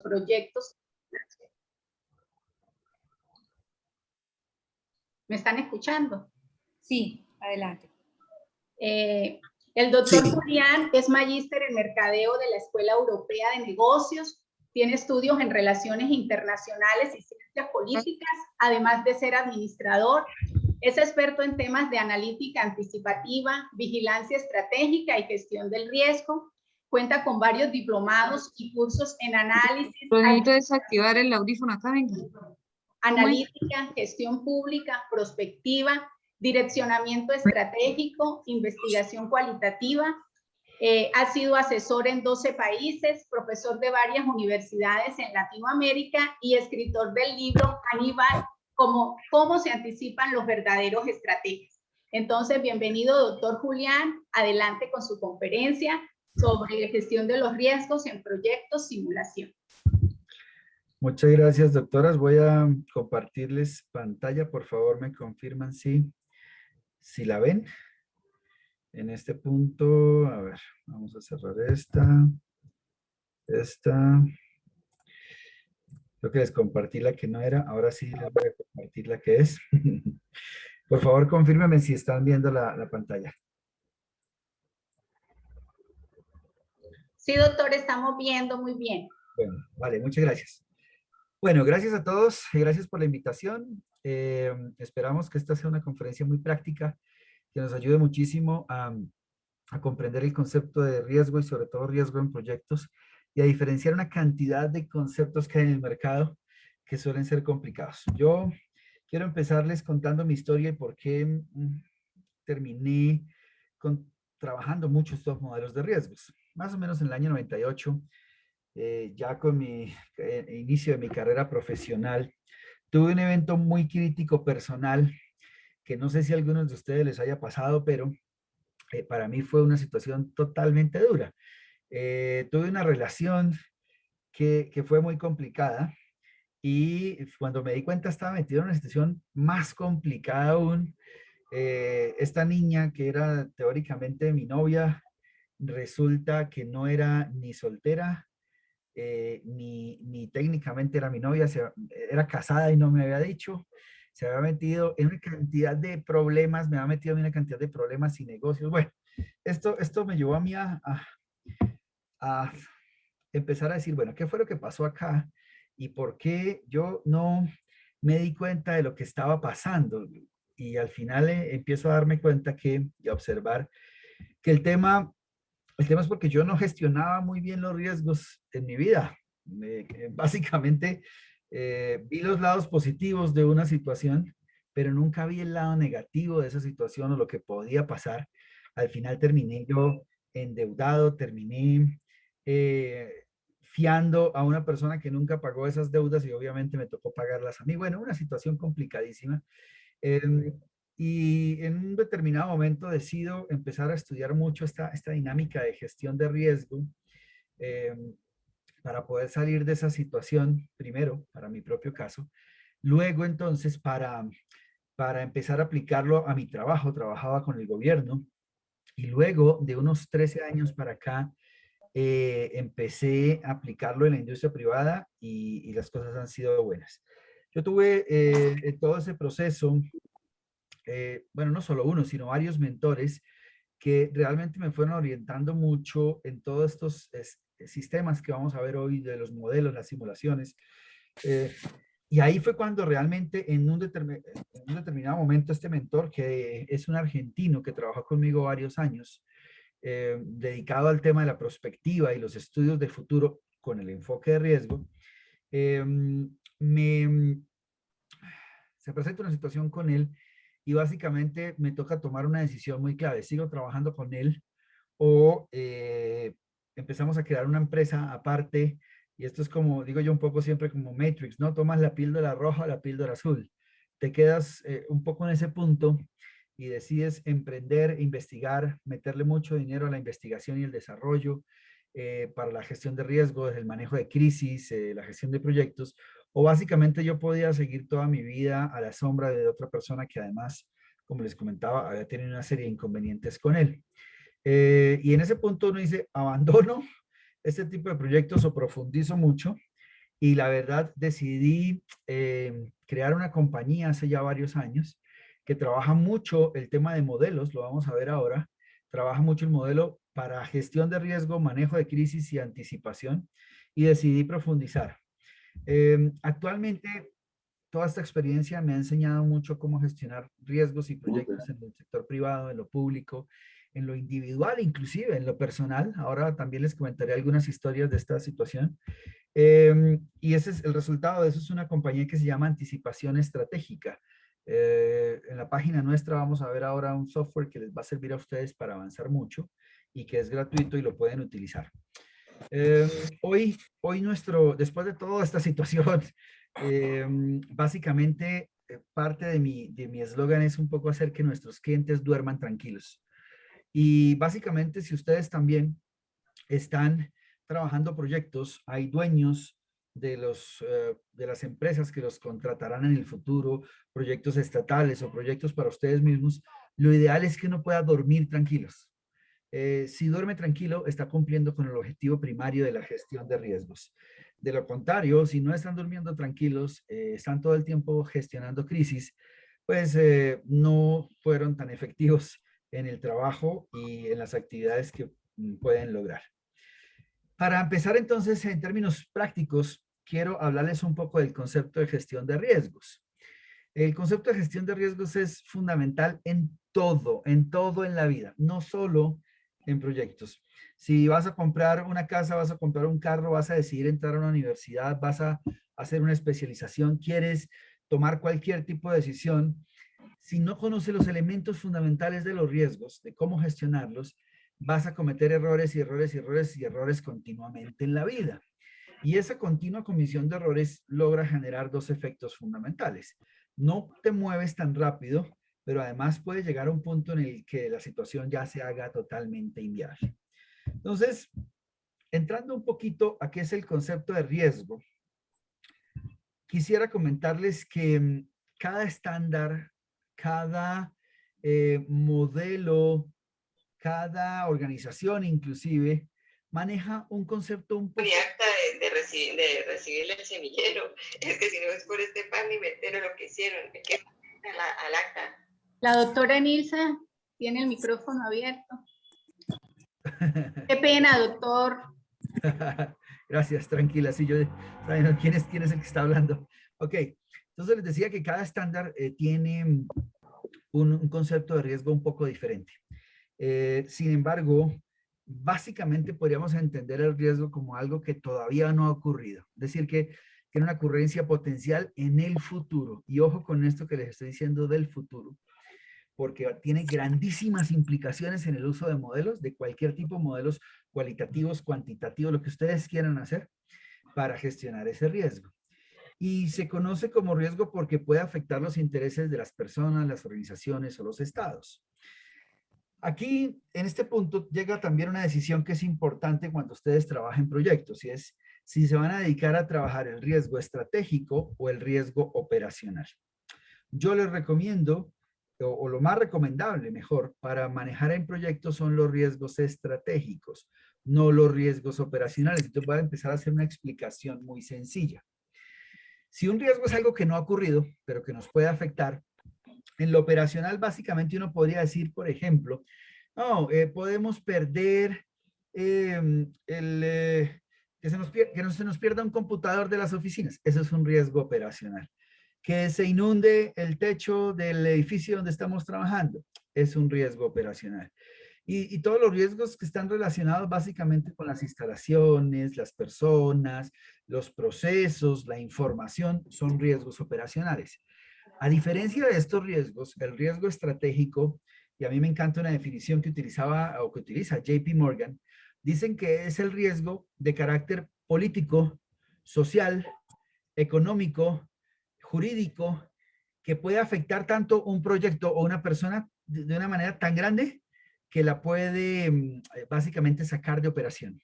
proyectos. ¿Me están escuchando? Sí, adelante. El doctor Julián es magíster en mercadeo de la Escuela Europea de Negocios, tiene estudios en relaciones internacionales y ciencias políticas, además de ser administrador. Es experto en temas de analítica anticipativa, vigilancia estratégica y gestión del riesgo. Cuenta con varios diplomados y cursos en análisis. Necesito desactivar el audífono acá, venga. Analítica, gestión pública, prospectiva, direccionamiento estratégico, investigación cualitativa. Ha sido asesor en 12 países, profesor de varias universidades en Latinoamérica y escritor del libro Aníbal, cómo se anticipan los verdaderos estrategas. Entonces, bienvenido, doctor Julián. Adelante con su conferencia sobre gestión de los riesgos en proyectos simulación. Muchas gracias, doctoras. Voy a compartirles pantalla. Por favor, me confirman si la ven. En este punto, a ver, vamos a cerrar esta. Creo que les compartí la que no era. Ahora sí les voy a compartir la que es. Por favor, confírmenme si están viendo la pantalla. Sí, doctor, estamos viendo muy bien. Bueno, vale, muchas gracias. Bueno, gracias a todos y gracias por la invitación. Esperamos que esta sea una conferencia muy práctica que nos ayude muchísimo a comprender el concepto de riesgo y sobre todo riesgo en proyectos y a diferenciar una cantidad de conceptos que hay en el mercado que suelen ser complicados. Yo quiero empezarles contando mi historia y por qué terminé trabajando mucho estos modelos de riesgos. Más o menos en el año 98, ya con mi inicio de mi carrera profesional, tuve un evento muy crítico personal que no sé si a algunos de ustedes les haya pasado, pero para mí fue una situación totalmente dura. Tuve una relación que fue muy complicada y cuando me di cuenta estaba metido en una situación más complicada aún. Esta niña que era teóricamente mi novia, resulta que no era ni soltera, ni técnicamente era mi novia, era casada y no me había dicho. Se había metido en una cantidad de problemas, me había metido en una cantidad de problemas y negocios. Bueno, esto me llevó a mí a empezar a decir, bueno, ¿qué fue lo que pasó acá? ¿Y por qué yo no me di cuenta de lo que estaba pasando? Y al final empiezo a darme cuenta y a observar que el tema es porque yo no gestionaba muy bien los riesgos en mi vida. Básicamente, vi los lados positivos de una situación, pero nunca vi el lado negativo de esa situación o lo que podía pasar. Al final terminé yo endeudado, terminé fiando a una persona que nunca pagó esas deudas y obviamente me tocó pagarlas a mí. Bueno, una situación complicadísima. Y en un determinado momento decido empezar a estudiar mucho esta dinámica de gestión de riesgo para poder salir de esa situación, primero, para mi propio caso. Luego, entonces, para empezar a aplicarlo a mi trabajo, trabajaba con el gobierno. Y luego, de unos 13 años para acá, empecé a aplicarlo en la industria privada y las cosas han sido buenas. Yo tuve todo ese proceso, bueno, no solo uno, sino varios mentores que realmente me fueron orientando mucho en todos estos sistemas que vamos a ver hoy de los modelos, las simulaciones. Y ahí fue cuando realmente en un determinado momento este mentor, que es un argentino que trabajó conmigo varios años, dedicado al tema de la prospectiva y los estudios de futuro con el enfoque de riesgo, se presenta una situación con él y básicamente me toca tomar una decisión muy clave. ¿Sigo trabajando con él o empezamos a crear una empresa aparte? Y esto es como, digo yo un poco siempre como Matrix, ¿no? Tomas la píldora roja o la píldora azul. Te quedas un poco en ese punto y decides emprender, investigar, meterle mucho dinero a la investigación y el desarrollo para la gestión de riesgos, el manejo de crisis, la gestión de proyectos, o básicamente yo podía seguir toda mi vida a la sombra de otra persona que además, como les comentaba, había tenido una serie de inconvenientes con él. Y en ese punto uno dice, abandono este tipo de proyectos o profundizo mucho y la verdad decidí crear una compañía hace ya varios años que trabaja mucho el tema de modelos, lo vamos a ver ahora, trabaja mucho el modelo para gestión de riesgo, manejo de crisis y anticipación, y decidí profundizar. Actualmente, toda esta experiencia me ha enseñado mucho cómo gestionar riesgos y proyectos en el sector privado, en lo público, en lo individual, inclusive en lo personal. Ahora también les comentaré algunas historias de esta situación. Y ese es el resultado de eso, es una compañía que se llama Anticipación Estratégica. En la página nuestra vamos a ver ahora un software que les va a servir a ustedes para avanzar mucho y que es gratuito y lo pueden utilizar. Hoy después de toda esta situación, básicamente parte de mi eslogan es un poco hacer que nuestros clientes duerman tranquilos. Y básicamente si ustedes también están trabajando proyectos, hay dueños de las empresas que los contratarán en el futuro, proyectos estatales o proyectos para ustedes mismos, lo ideal es que uno pueda dormir tranquilos. Si duerme tranquilo, está cumpliendo con el objetivo primario de la gestión de riesgos. De lo contrario, si no están durmiendo tranquilos, están todo el tiempo gestionando crisis, pues no fueron tan efectivos en el trabajo y en las actividades que pueden lograr. Para empezar entonces, en términos prácticos, quiero hablarles un poco del concepto de gestión de riesgos. El concepto de gestión de riesgos es fundamental en todo en la vida, no solo en proyectos. Si vas a comprar una casa, vas a comprar un carro, vas a decidir entrar a una universidad, vas a hacer una especialización, quieres tomar cualquier tipo de decisión, si no conoces los elementos fundamentales de los riesgos, de cómo gestionarlos, vas a cometer errores y errores y errores y errores continuamente en la vida. Y esa continua comisión de errores logra generar dos efectos fundamentales. No te mueves tan rápido, pero además puede llegar a un punto en el que la situación ya se haga totalmente inviable. Entonces, entrando un poquito a qué es el concepto de riesgo, quisiera comentarles que cada estándar, cada modelo, cada organización inclusive, maneja un concepto un poco... de recibirle el semillero. Es que si no es por este pan ni me entero lo que hicieron. Me quedo al acta. La doctora Nilsa tiene el micrófono abierto. Qué pena, doctor. Gracias, tranquila. Sí, yo, ¿quién es el que está hablando? Ok, entonces les decía que cada estándar tiene un concepto de riesgo un poco diferente. Sin embargo, básicamente podríamos entender el riesgo como algo que todavía no ha ocurrido. Es decir, que tiene una ocurrencia potencial en el futuro. Y ojo con esto que les estoy diciendo del futuro, porque tiene grandísimas implicaciones en el uso de modelos, de cualquier tipo, modelos cualitativos, cuantitativos, lo que ustedes quieran hacer para gestionar ese riesgo. Y se conoce como riesgo porque puede afectar los intereses de las personas, las organizaciones o los estados. Aquí, en este punto, llega también una decisión que es importante cuando ustedes trabajen proyectos, y es si se van a dedicar a trabajar el riesgo estratégico o el riesgo operacional. Yo les recomiendo, o lo más recomendable, mejor, para manejar en proyectos son los riesgos estratégicos, no los riesgos operacionales. Entonces voy a empezar a hacer una explicación muy sencilla. Si un riesgo es algo que no ha ocurrido, pero que nos puede afectar, en lo operacional básicamente uno podría decir, por ejemplo, no, podemos perder que se nos pierda un computador de las oficinas. Eso es un riesgo operacional. Que se inunde el techo del edificio donde estamos trabajando. Es un riesgo operacional. Y todos los riesgos que están relacionados básicamente con las instalaciones, las personas, los procesos, la información, son riesgos operacionales. A diferencia de estos riesgos, el riesgo estratégico, y a mí me encanta una definición que utilizaba o que utiliza JP Morgan, dicen que es el riesgo de carácter político, social, económico, jurídico, que puede afectar tanto un proyecto o una persona de una manera tan grande que la puede básicamente sacar de operación.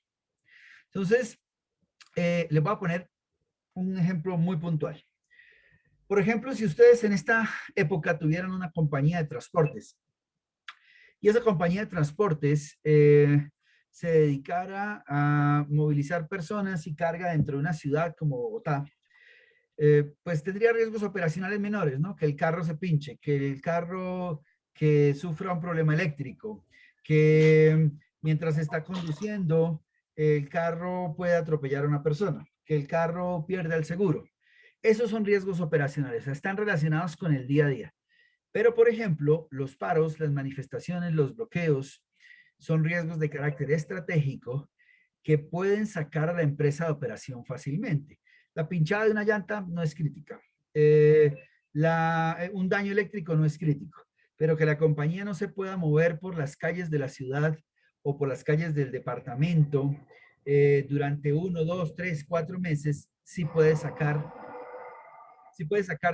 Entonces, les voy a poner un ejemplo muy puntual. Por ejemplo, si ustedes en esta época tuvieran una compañía de transportes y esa compañía de transportes se dedicara a movilizar personas y carga dentro de una ciudad como Bogotá, pues tendría riesgos operacionales menores, ¿no? Que el carro se pinche, que el carro que sufra un problema eléctrico, que mientras está conduciendo el carro puede atropellar a una persona, que el carro pierda el seguro. Esos son riesgos operacionales, están relacionados con el día a día. Pero, por ejemplo, los paros, las manifestaciones, los bloqueos, son riesgos de carácter estratégico que pueden sacar a la empresa de operación fácilmente. La pinchada de una llanta no es crítica. Un daño eléctrico no es crítico, pero que la compañía no se pueda mover por las calles de la ciudad o por las calles del departamento durante 1, 2, 3, 4 meses, sí puede sacar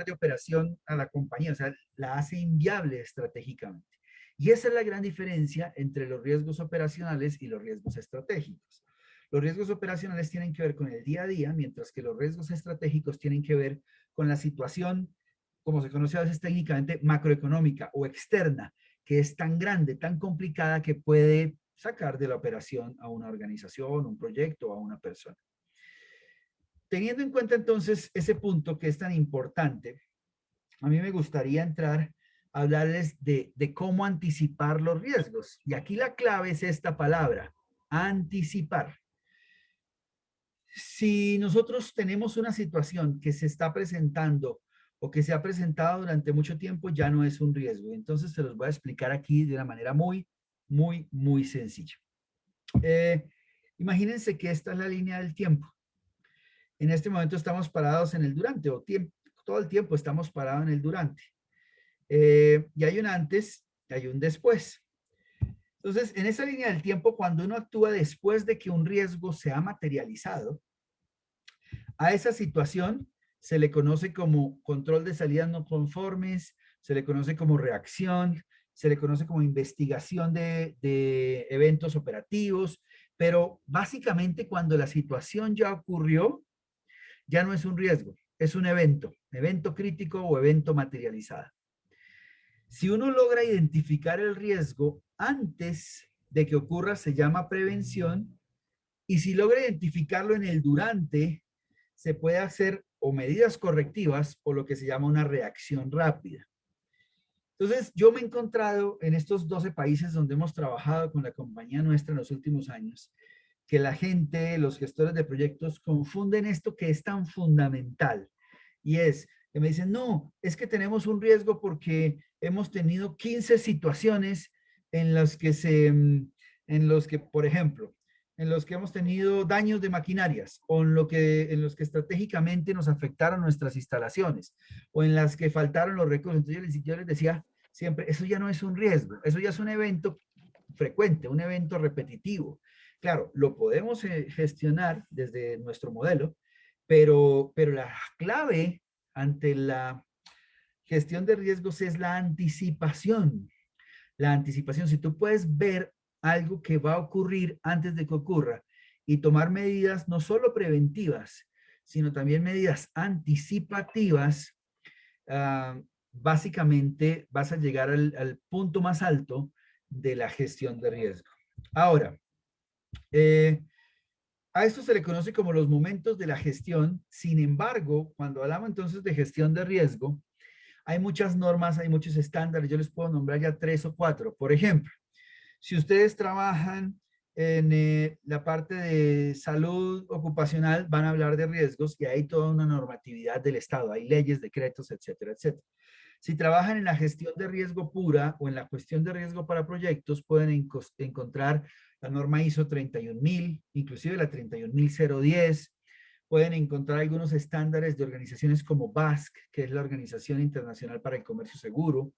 de operación a la compañía, o sea, la hace inviable estratégicamente. Y esa es la gran diferencia entre los riesgos operacionales y los riesgos estratégicos. Los riesgos operacionales tienen que ver con el día a día, mientras que los riesgos estratégicos tienen que ver con la situación, como se conoce a veces técnicamente, macroeconómica o externa, que es tan grande, tan complicada que puede sacar de la operación a una organización, un proyecto o a una persona. Teniendo en cuenta entonces ese punto que es tan importante, a mí me gustaría entrar a hablarles de cómo anticipar los riesgos. Y aquí la clave es esta palabra, anticipar. Si nosotros tenemos una situación que se está presentando o que se ha presentado durante mucho tiempo, ya no es un riesgo. Entonces se los voy a explicar aquí de una manera muy sencilla. Imagínense que esta es la línea del tiempo. En este momento estamos parados en el durante, todo el tiempo estamos parados en el durante. Y hay un antes y hay un después. Entonces, en esa línea del tiempo, cuando uno actúa después de que un riesgo se ha materializado, a esa situación se le conoce como control de salidas no conformes, se le conoce como reacción, se le conoce como investigación de eventos operativos, pero básicamente cuando la situación ya ocurrió, ya no es un riesgo, es un evento crítico o evento materializado. Si uno logra identificar el riesgo antes de que ocurra, se llama prevención, y si logra identificarlo en el durante, se puede hacer o medidas correctivas o lo que se llama una reacción rápida. Entonces, yo me he encontrado en estos 12 países donde hemos trabajado con la compañía nuestra en los últimos años, que la gente, los gestores de proyectos confunden esto que es tan fundamental. Y es que me dicen, no, es que tenemos un riesgo porque hemos tenido 15 situaciones en las que, por ejemplo, en los que hemos tenido daños de maquinarias, o en los que estratégicamente nos afectaron nuestras instalaciones, o en las que faltaron los recursos. Entonces yo les decía siempre, eso ya no es un riesgo, eso ya es un evento frecuente, un evento repetitivo. Claro, lo podemos gestionar desde nuestro modelo, pero la clave ante la gestión de riesgos es la anticipación. La anticipación, si tú puedes ver algo que va a ocurrir antes de que ocurra y tomar medidas no solo preventivas, sino también medidas anticipativas, básicamente vas a llegar al punto más alto de la gestión de riesgo. Ahora, a esto se le conoce como los momentos de la gestión. Sin embargo, cuando hablamos entonces de gestión de riesgo, hay muchas normas, hay muchos estándares. Yo les puedo nombrar ya 3 o 4. Por ejemplo, si ustedes trabajan en la parte de salud ocupacional, van a hablar de riesgos y hay toda una normatividad del Estado. Hay leyes, decretos, etcétera, etcétera. Si trabajan en la gestión de riesgo pura o en la cuestión de riesgo para proyectos, pueden encontrar la norma ISO 31000, inclusive la 31010. Pueden encontrar algunos estándares de organizaciones como BASC, que es la Organización Internacional para el Comercio Seguro.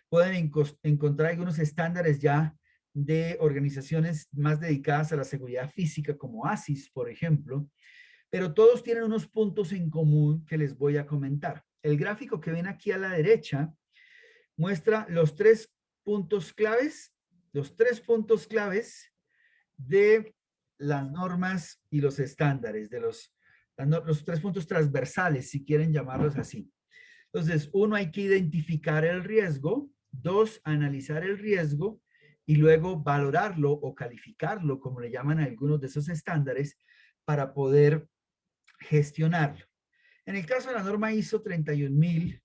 Pueden encontrar algunos estándares ya de organizaciones más dedicadas a la seguridad física, como ASIS, por ejemplo. Pero todos tienen unos puntos en común que les voy a comentar. El gráfico que ven aquí a la derecha muestra los 3 puntos claves, de las normas y los estándares, de los 3 puntos transversales, si quieren llamarlos así. Entonces, 1, hay que identificar el riesgo. 2, analizar el riesgo. y luego valorarlo o calificarlo, como le llaman a algunos de esos estándares, para poder gestionarlo. En el caso de la norma ISO 31000,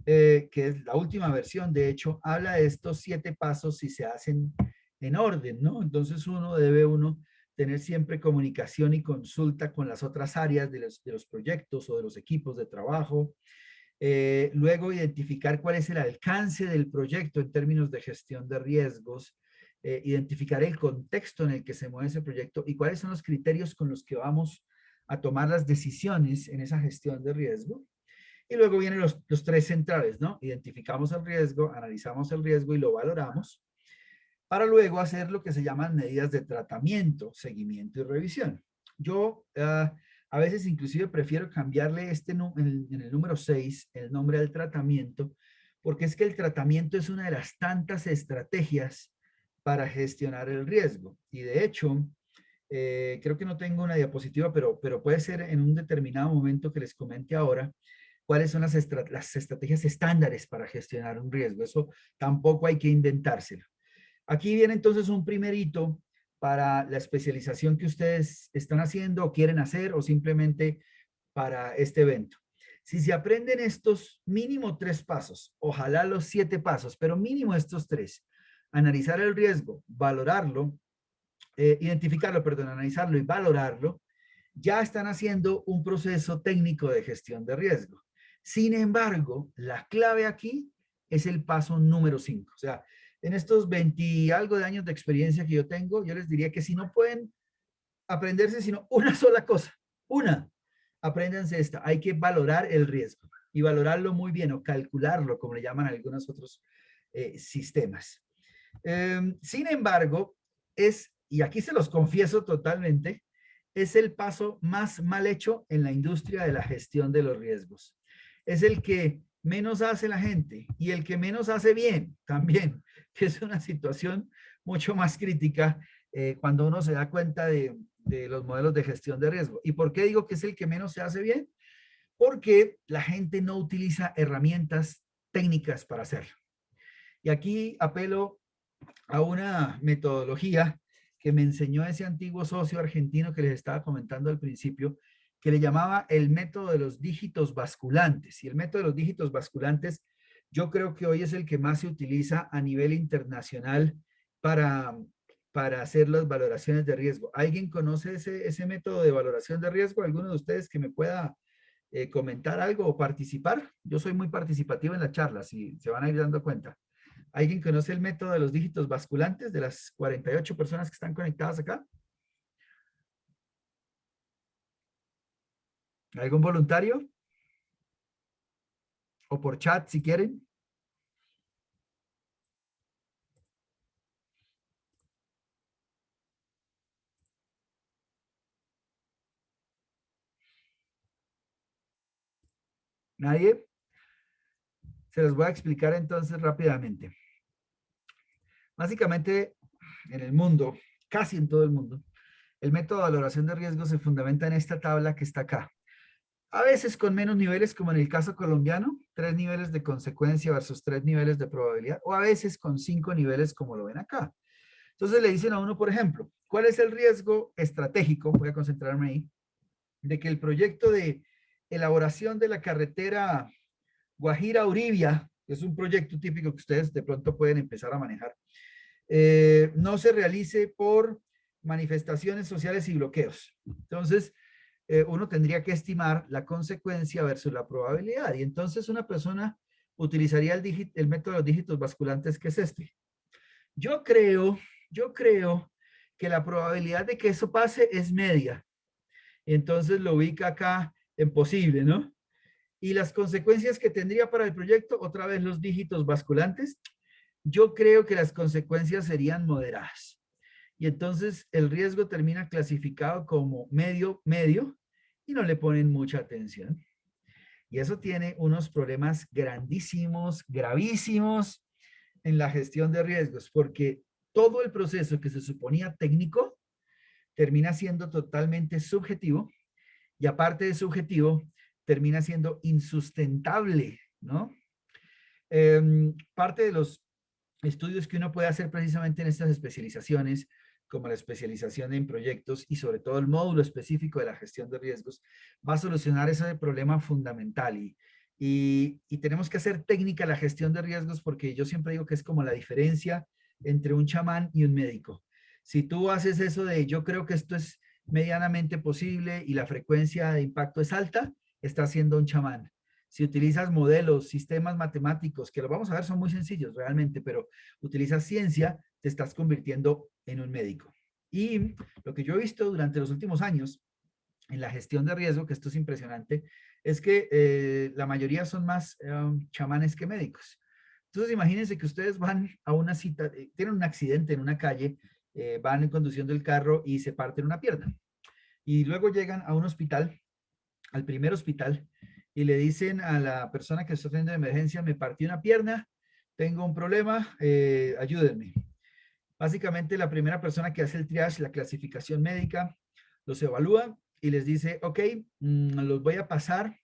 que es la última versión, de hecho, habla de estos 7 pasos si se hacen en orden, ¿no? Entonces debe tener siempre comunicación y consulta con las otras áreas de los proyectos o de los equipos de trabajo. Luego, identificar cuál es el alcance del proyecto en términos de gestión de riesgos, identificar el contexto en el que se mueve ese proyecto y cuáles son los criterios con los que vamos a tomar las decisiones en esa gestión de riesgo. Y luego vienen los 3 centrales, ¿no? Identificamos el riesgo, analizamos el riesgo y lo valoramos, para luego hacer lo que se llaman medidas de tratamiento, seguimiento y revisión. Yo a veces inclusive prefiero cambiarle en el número 6 el nombre al tratamiento, porque es que el tratamiento es una de las tantas estrategias para gestionar el riesgo. Y de hecho, creo que no tengo una diapositiva, pero puede ser en un determinado momento que les comente ahora cuáles son las estrategias estándares para gestionar un riesgo. Eso tampoco hay que inventárselo. Aquí viene entonces un primer hito para la especialización que ustedes están haciendo o quieren hacer o simplemente para este evento. Si se aprenden estos mínimo 3 pasos, ojalá los 7 pasos, pero mínimo estos 3, analizar el riesgo, valorarlo, identificarlo, perdón, analizarlo y valorarlo, ya están haciendo un proceso técnico de gestión de riesgo. Sin embargo, la clave aquí es el paso número 5. O sea, en estos 20 y algo de años de experiencia que yo tengo, yo les diría que si no pueden aprenderse sino una sola cosa, apréndanse esta. Hay que valorar el riesgo y valorarlo muy bien o calcularlo, como le llaman algunos otros sistemas. Sin embargo, y aquí se los confieso totalmente, es el paso más mal hecho en la industria de la gestión de los riesgos. Es el que menos hace la gente y el que menos hace bien también, que es una situación mucho más crítica cuando uno se da cuenta de los modelos de gestión de riesgo. ¿Y por qué digo que es el que menos se hace bien? Porque la gente no utiliza herramientas técnicas para hacerlo. Y aquí apelo a una metodología que me enseñó ese antiguo socio argentino que les estaba comentando al principio, que le llamaba el método de los dígitos basculantes. Y el método de los dígitos basculantes, yo creo que hoy es el que más se utiliza a nivel internacional para hacer las valoraciones de riesgo. ¿Alguien conoce ese método de valoración de riesgo? ¿Alguno de ustedes que me pueda comentar algo o participar? Yo soy muy participativo en la charla, si se van a ir dando cuenta. ¿Alguien conoce el método de los dígitos basculantes de las 48 personas que están conectadas acá? ¿Algún voluntario? O por chat si quieren. ¿Nadie? Se los voy a explicar entonces rápidamente. Básicamente, en el mundo, casi en todo el mundo, el método de valoración de riesgo se fundamenta en esta tabla que está acá. A veces con menos niveles, como en el caso colombiano, 3 niveles de consecuencia versus 3 niveles de probabilidad, o a veces con 5 niveles, como lo ven acá. Entonces le dicen a uno, por ejemplo, ¿cuál es el riesgo estratégico? Voy a concentrarme ahí, de que el proyecto de elaboración de la carretera Guajira-Uribia, que es un proyecto típico que ustedes de pronto pueden empezar a manejar, no se realice por manifestaciones sociales y bloqueos. Entonces, uno tendría que estimar la consecuencia versus la probabilidad. Y entonces una persona utilizaría el método de los dígitos basculantes, que es este. Yo creo que la probabilidad de que eso pase es media. Entonces lo ubica acá en posible, ¿no? Y las consecuencias que tendría para el proyecto, otra vez los dígitos basculantes, yo creo que las consecuencias serían moderadas. Y entonces el riesgo termina clasificado como medio, y no le ponen mucha atención. Y eso tiene unos problemas grandísimos, gravísimos en la gestión de riesgos, porque todo el proceso que se suponía técnico termina siendo totalmente subjetivo y aparte de subjetivo, termina siendo insustentable, ¿no? Parte de los estudios que uno puede hacer precisamente en estas especializaciones, como la especialización en proyectos y sobre todo el módulo específico de la gestión de riesgos, va a solucionar ese problema fundamental. Y tenemos que hacer técnica la gestión de riesgos porque yo siempre digo que es como la diferencia entre un chamán y un médico. Si tú haces eso de yo creo que esto es medianamente posible y la frecuencia de impacto es alta, estás siendo un chamán. Si utilizas modelos, sistemas matemáticos, que lo vamos a ver son muy sencillos realmente, pero utilizas ciencia, te estás convirtiendo en un médico. Y lo que yo he visto durante los últimos años en la gestión de riesgo, que esto es impresionante, es que la mayoría son más chamanes que médicos. Entonces imagínense que ustedes van a una cita, tienen un accidente en una calle, van conduciendo el carro y se parten una pierna. Y luego llegan a un hospital, al primer hospital, y le dicen a la persona que está teniendo emergencia, me partí una pierna, tengo un problema, ayúdenme. Básicamente la primera persona que hace el triage, la clasificación médica, los evalúa y les dice, ok, los voy a pasar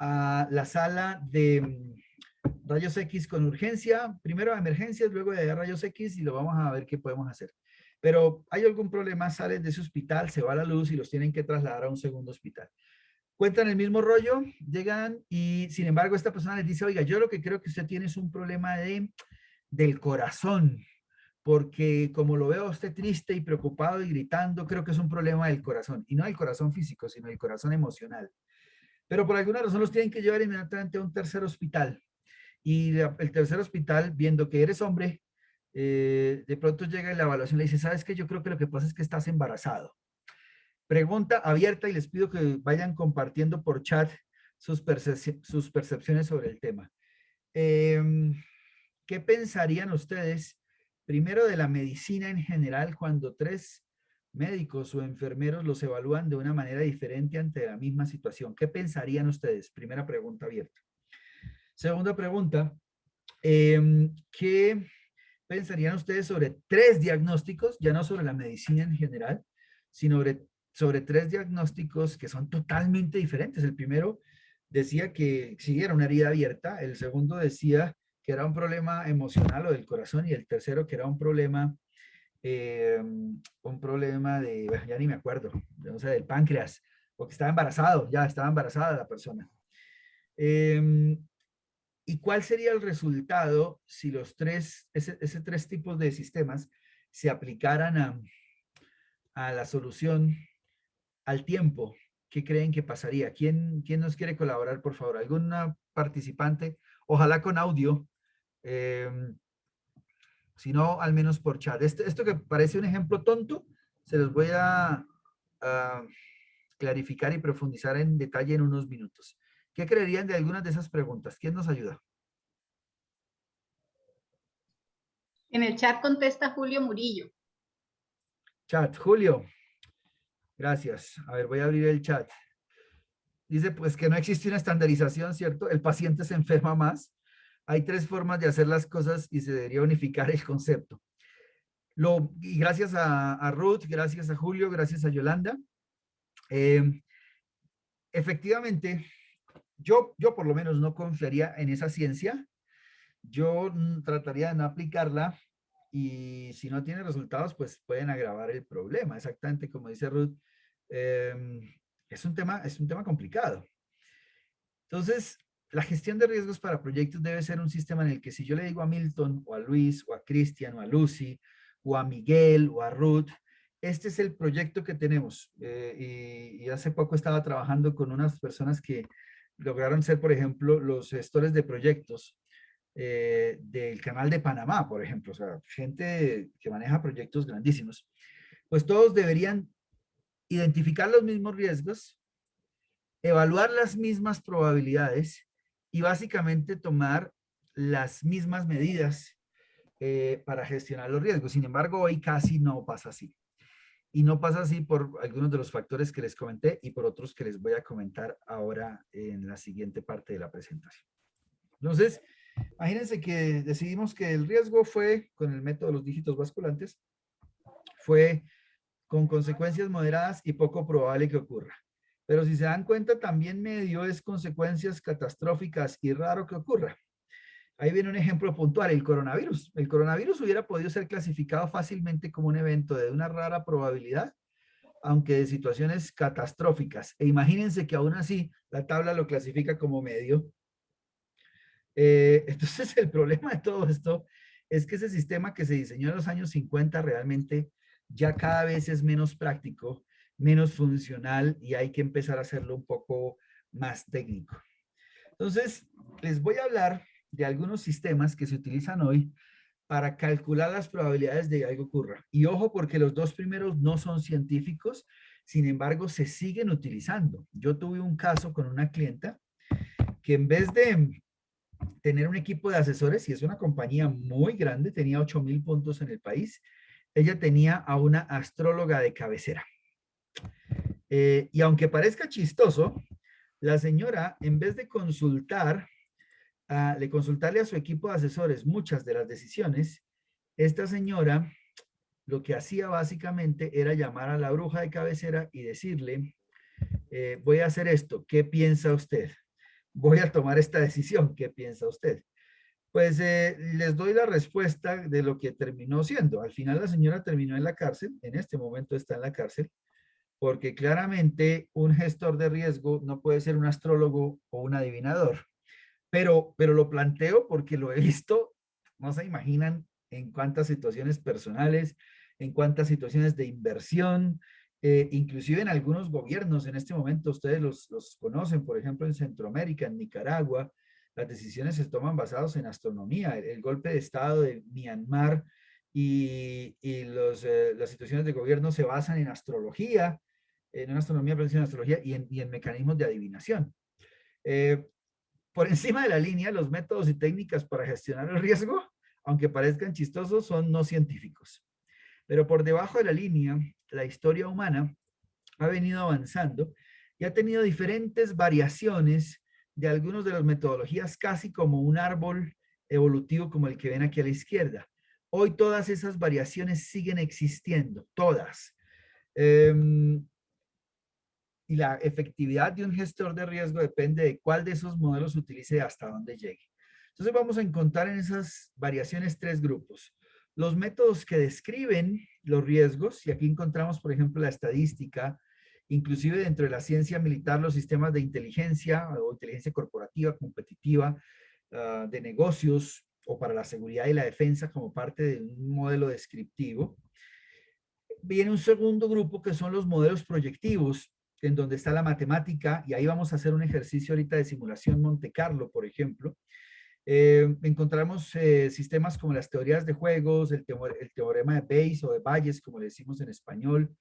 a la sala de rayos X con urgencia, primero a emergencias, luego de rayos X y lo vamos a ver qué podemos hacer. Pero hay algún problema, salen de ese hospital, se va la luz y los tienen que trasladar a un segundo hospital. Cuentan el mismo rollo, llegan y sin embargo esta persona les dice, oiga, yo lo que creo que usted tiene es un problema del corazón, porque como lo veo a usted triste y preocupado y gritando, creo que es un problema del corazón, y no del corazón físico, sino del corazón emocional. Pero por alguna razón los tienen que llevar inmediatamente a un tercer hospital, y el tercer hospital, viendo que eres hombre, de pronto llega y la evaluación le dice, ¿sabes qué? Yo creo que lo que pasa es que estás embarazado. Pregunta abierta y les pido que vayan compartiendo por chat sus percepciones sobre el tema. ¿Qué pensarían ustedes primero de la medicina en general cuando 3 médicos o enfermeros los evalúan de una manera diferente ante la misma situación? ¿Qué pensarían ustedes? Primera pregunta abierta. Segunda pregunta, ¿qué pensarían ustedes sobre 3 diagnósticos, ya no sobre la medicina en general, sino sobre 3 diagnósticos que son totalmente diferentes? El primero decía que sí, era una herida abierta, el segundo decía que era un problema emocional o del corazón, y el tercero que era un problema de, ya ni me acuerdo, no sé, del páncreas, o que estaba embarazado, ya estaba embarazada la persona. ¿Y cuál sería el resultado si los ese 3 tipos de sistemas se aplicaran a la solución al tiempo? ¿Qué creen que pasaría? ¿Quién nos quiere colaborar, por favor? ¿Alguna participante? Ojalá con audio. Si no, al menos por chat. Esto que parece un ejemplo tonto, se los voy a clarificar y profundizar en detalle en unos minutos. ¿Qué creerían de algunas de esas preguntas? ¿Quién nos ayuda? En el chat contesta Julio Murillo. Chat, Julio. Gracias. A ver, voy a abrir el chat. Dice, pues que no existe una estandarización, ¿cierto? El paciente se enferma más. Hay 3 formas de hacer las cosas y se debería unificar el concepto. Y gracias a Ruth, gracias a Julio, gracias a Yolanda. Efectivamente, yo por lo menos no confiaría en esa ciencia. Yo trataría de no aplicarla y si no tiene resultados, pues pueden agravar el problema. Exactamente como dice Ruth, es un tema complicado. Entonces, la gestión de riesgos para proyectos debe ser un sistema en el que si yo le digo a Milton o a Luis o a Cristian o a Lucy o a Miguel o a Ruth, este es el proyecto que tenemos. Y hace poco estaba trabajando con unas personas que lograron ser, por ejemplo, los gestores de proyectos del Canal de Panamá, por ejemplo. O sea, gente que maneja proyectos grandísimos. Pues todos deberían identificar los mismos riesgos, evaluar las mismas probabilidades y básicamente tomar las mismas medidas para gestionar los riesgos. Sin embargo, hoy casi no pasa así. Y no pasa así por algunos de los factores que les comenté y por otros que les voy a comentar ahora en la siguiente parte de la presentación. Entonces, imagínense que decidimos que el riesgo fue, con el método de los dígitos basculantes, fue con consecuencias moderadas y poco probable que ocurra. Pero si se dan cuenta, también medio es consecuencias catastróficas y raro que ocurra. Ahí viene un ejemplo puntual, el coronavirus. El coronavirus hubiera podido ser clasificado fácilmente como un evento de una rara probabilidad, aunque de situaciones catastróficas. E imagínense que aún así la tabla lo clasifica como medio. Entonces el problema de todo esto es que ese sistema que se diseñó en los años 50 realmente ya cada vez es menos práctico, menos funcional y hay que empezar a hacerlo un poco más técnico. Entonces, les voy a hablar de algunos sistemas que se utilizan hoy para calcular las probabilidades de que algo ocurra. Y ojo, porque los dos primeros no son científicos, sin embargo, se siguen utilizando. Yo tuve un caso con una clienta que en vez de tener un equipo de asesores, y es una compañía muy grande, tenía 8,000 puntos en el país, ella tenía a una astróloga de cabecera. Y aunque parezca chistoso, la señora, en vez de consultarle a su equipo de asesores muchas de las decisiones, esta señora lo que hacía básicamente era llamar a la bruja de cabecera y decirle, voy a hacer esto, ¿qué piensa usted? Voy a tomar esta decisión, ¿qué piensa usted? Pues les doy la respuesta de lo que terminó siendo. Al final la señora terminó en la cárcel, en este momento está en la cárcel, porque claramente un gestor de riesgo no puede ser un astrólogo o un adivinador. Pero lo planteo porque lo he visto, no se imaginan en cuántas situaciones personales, en cuántas situaciones de inversión, inclusive en algunos gobiernos en este momento, ustedes los conocen, por ejemplo, en Centroamérica, en Nicaragua, las decisiones se toman basadas en astronomía, el golpe de estado de Myanmar y las situaciones de gobierno se basan en astrología, en una astronomía, pero en astrología y en mecanismos de adivinación. Por encima de la línea, los métodos y técnicas para gestionar el riesgo, aunque parezcan chistosos, son no científicos. Pero por debajo de la línea, la historia humana ha venido avanzando y ha tenido diferentes variaciones de algunas de las metodologías, casi como un árbol evolutivo como el que ven aquí a la izquierda. Hoy todas esas variaciones siguen existiendo, todas. Y la efectividad de un gestor de riesgo depende de cuál de esos modelos utilice y hasta dónde llegue. Entonces vamos a encontrar en esas variaciones tres grupos. Los métodos que describen los riesgos, y aquí encontramos, por ejemplo, la estadística, inclusive dentro de la ciencia militar, los sistemas de inteligencia o inteligencia corporativa, competitiva, de negocios o para la seguridad y la defensa como parte de un modelo descriptivo. Viene un segundo grupo que son los modelos proyectivos, en donde está la matemática, y ahí vamos a hacer un ejercicio ahorita de simulación Monte Carlo, por ejemplo. Encontramos sistemas como las teorías de juegos, el teorema de Bayes o de Bayes, como le decimos en español,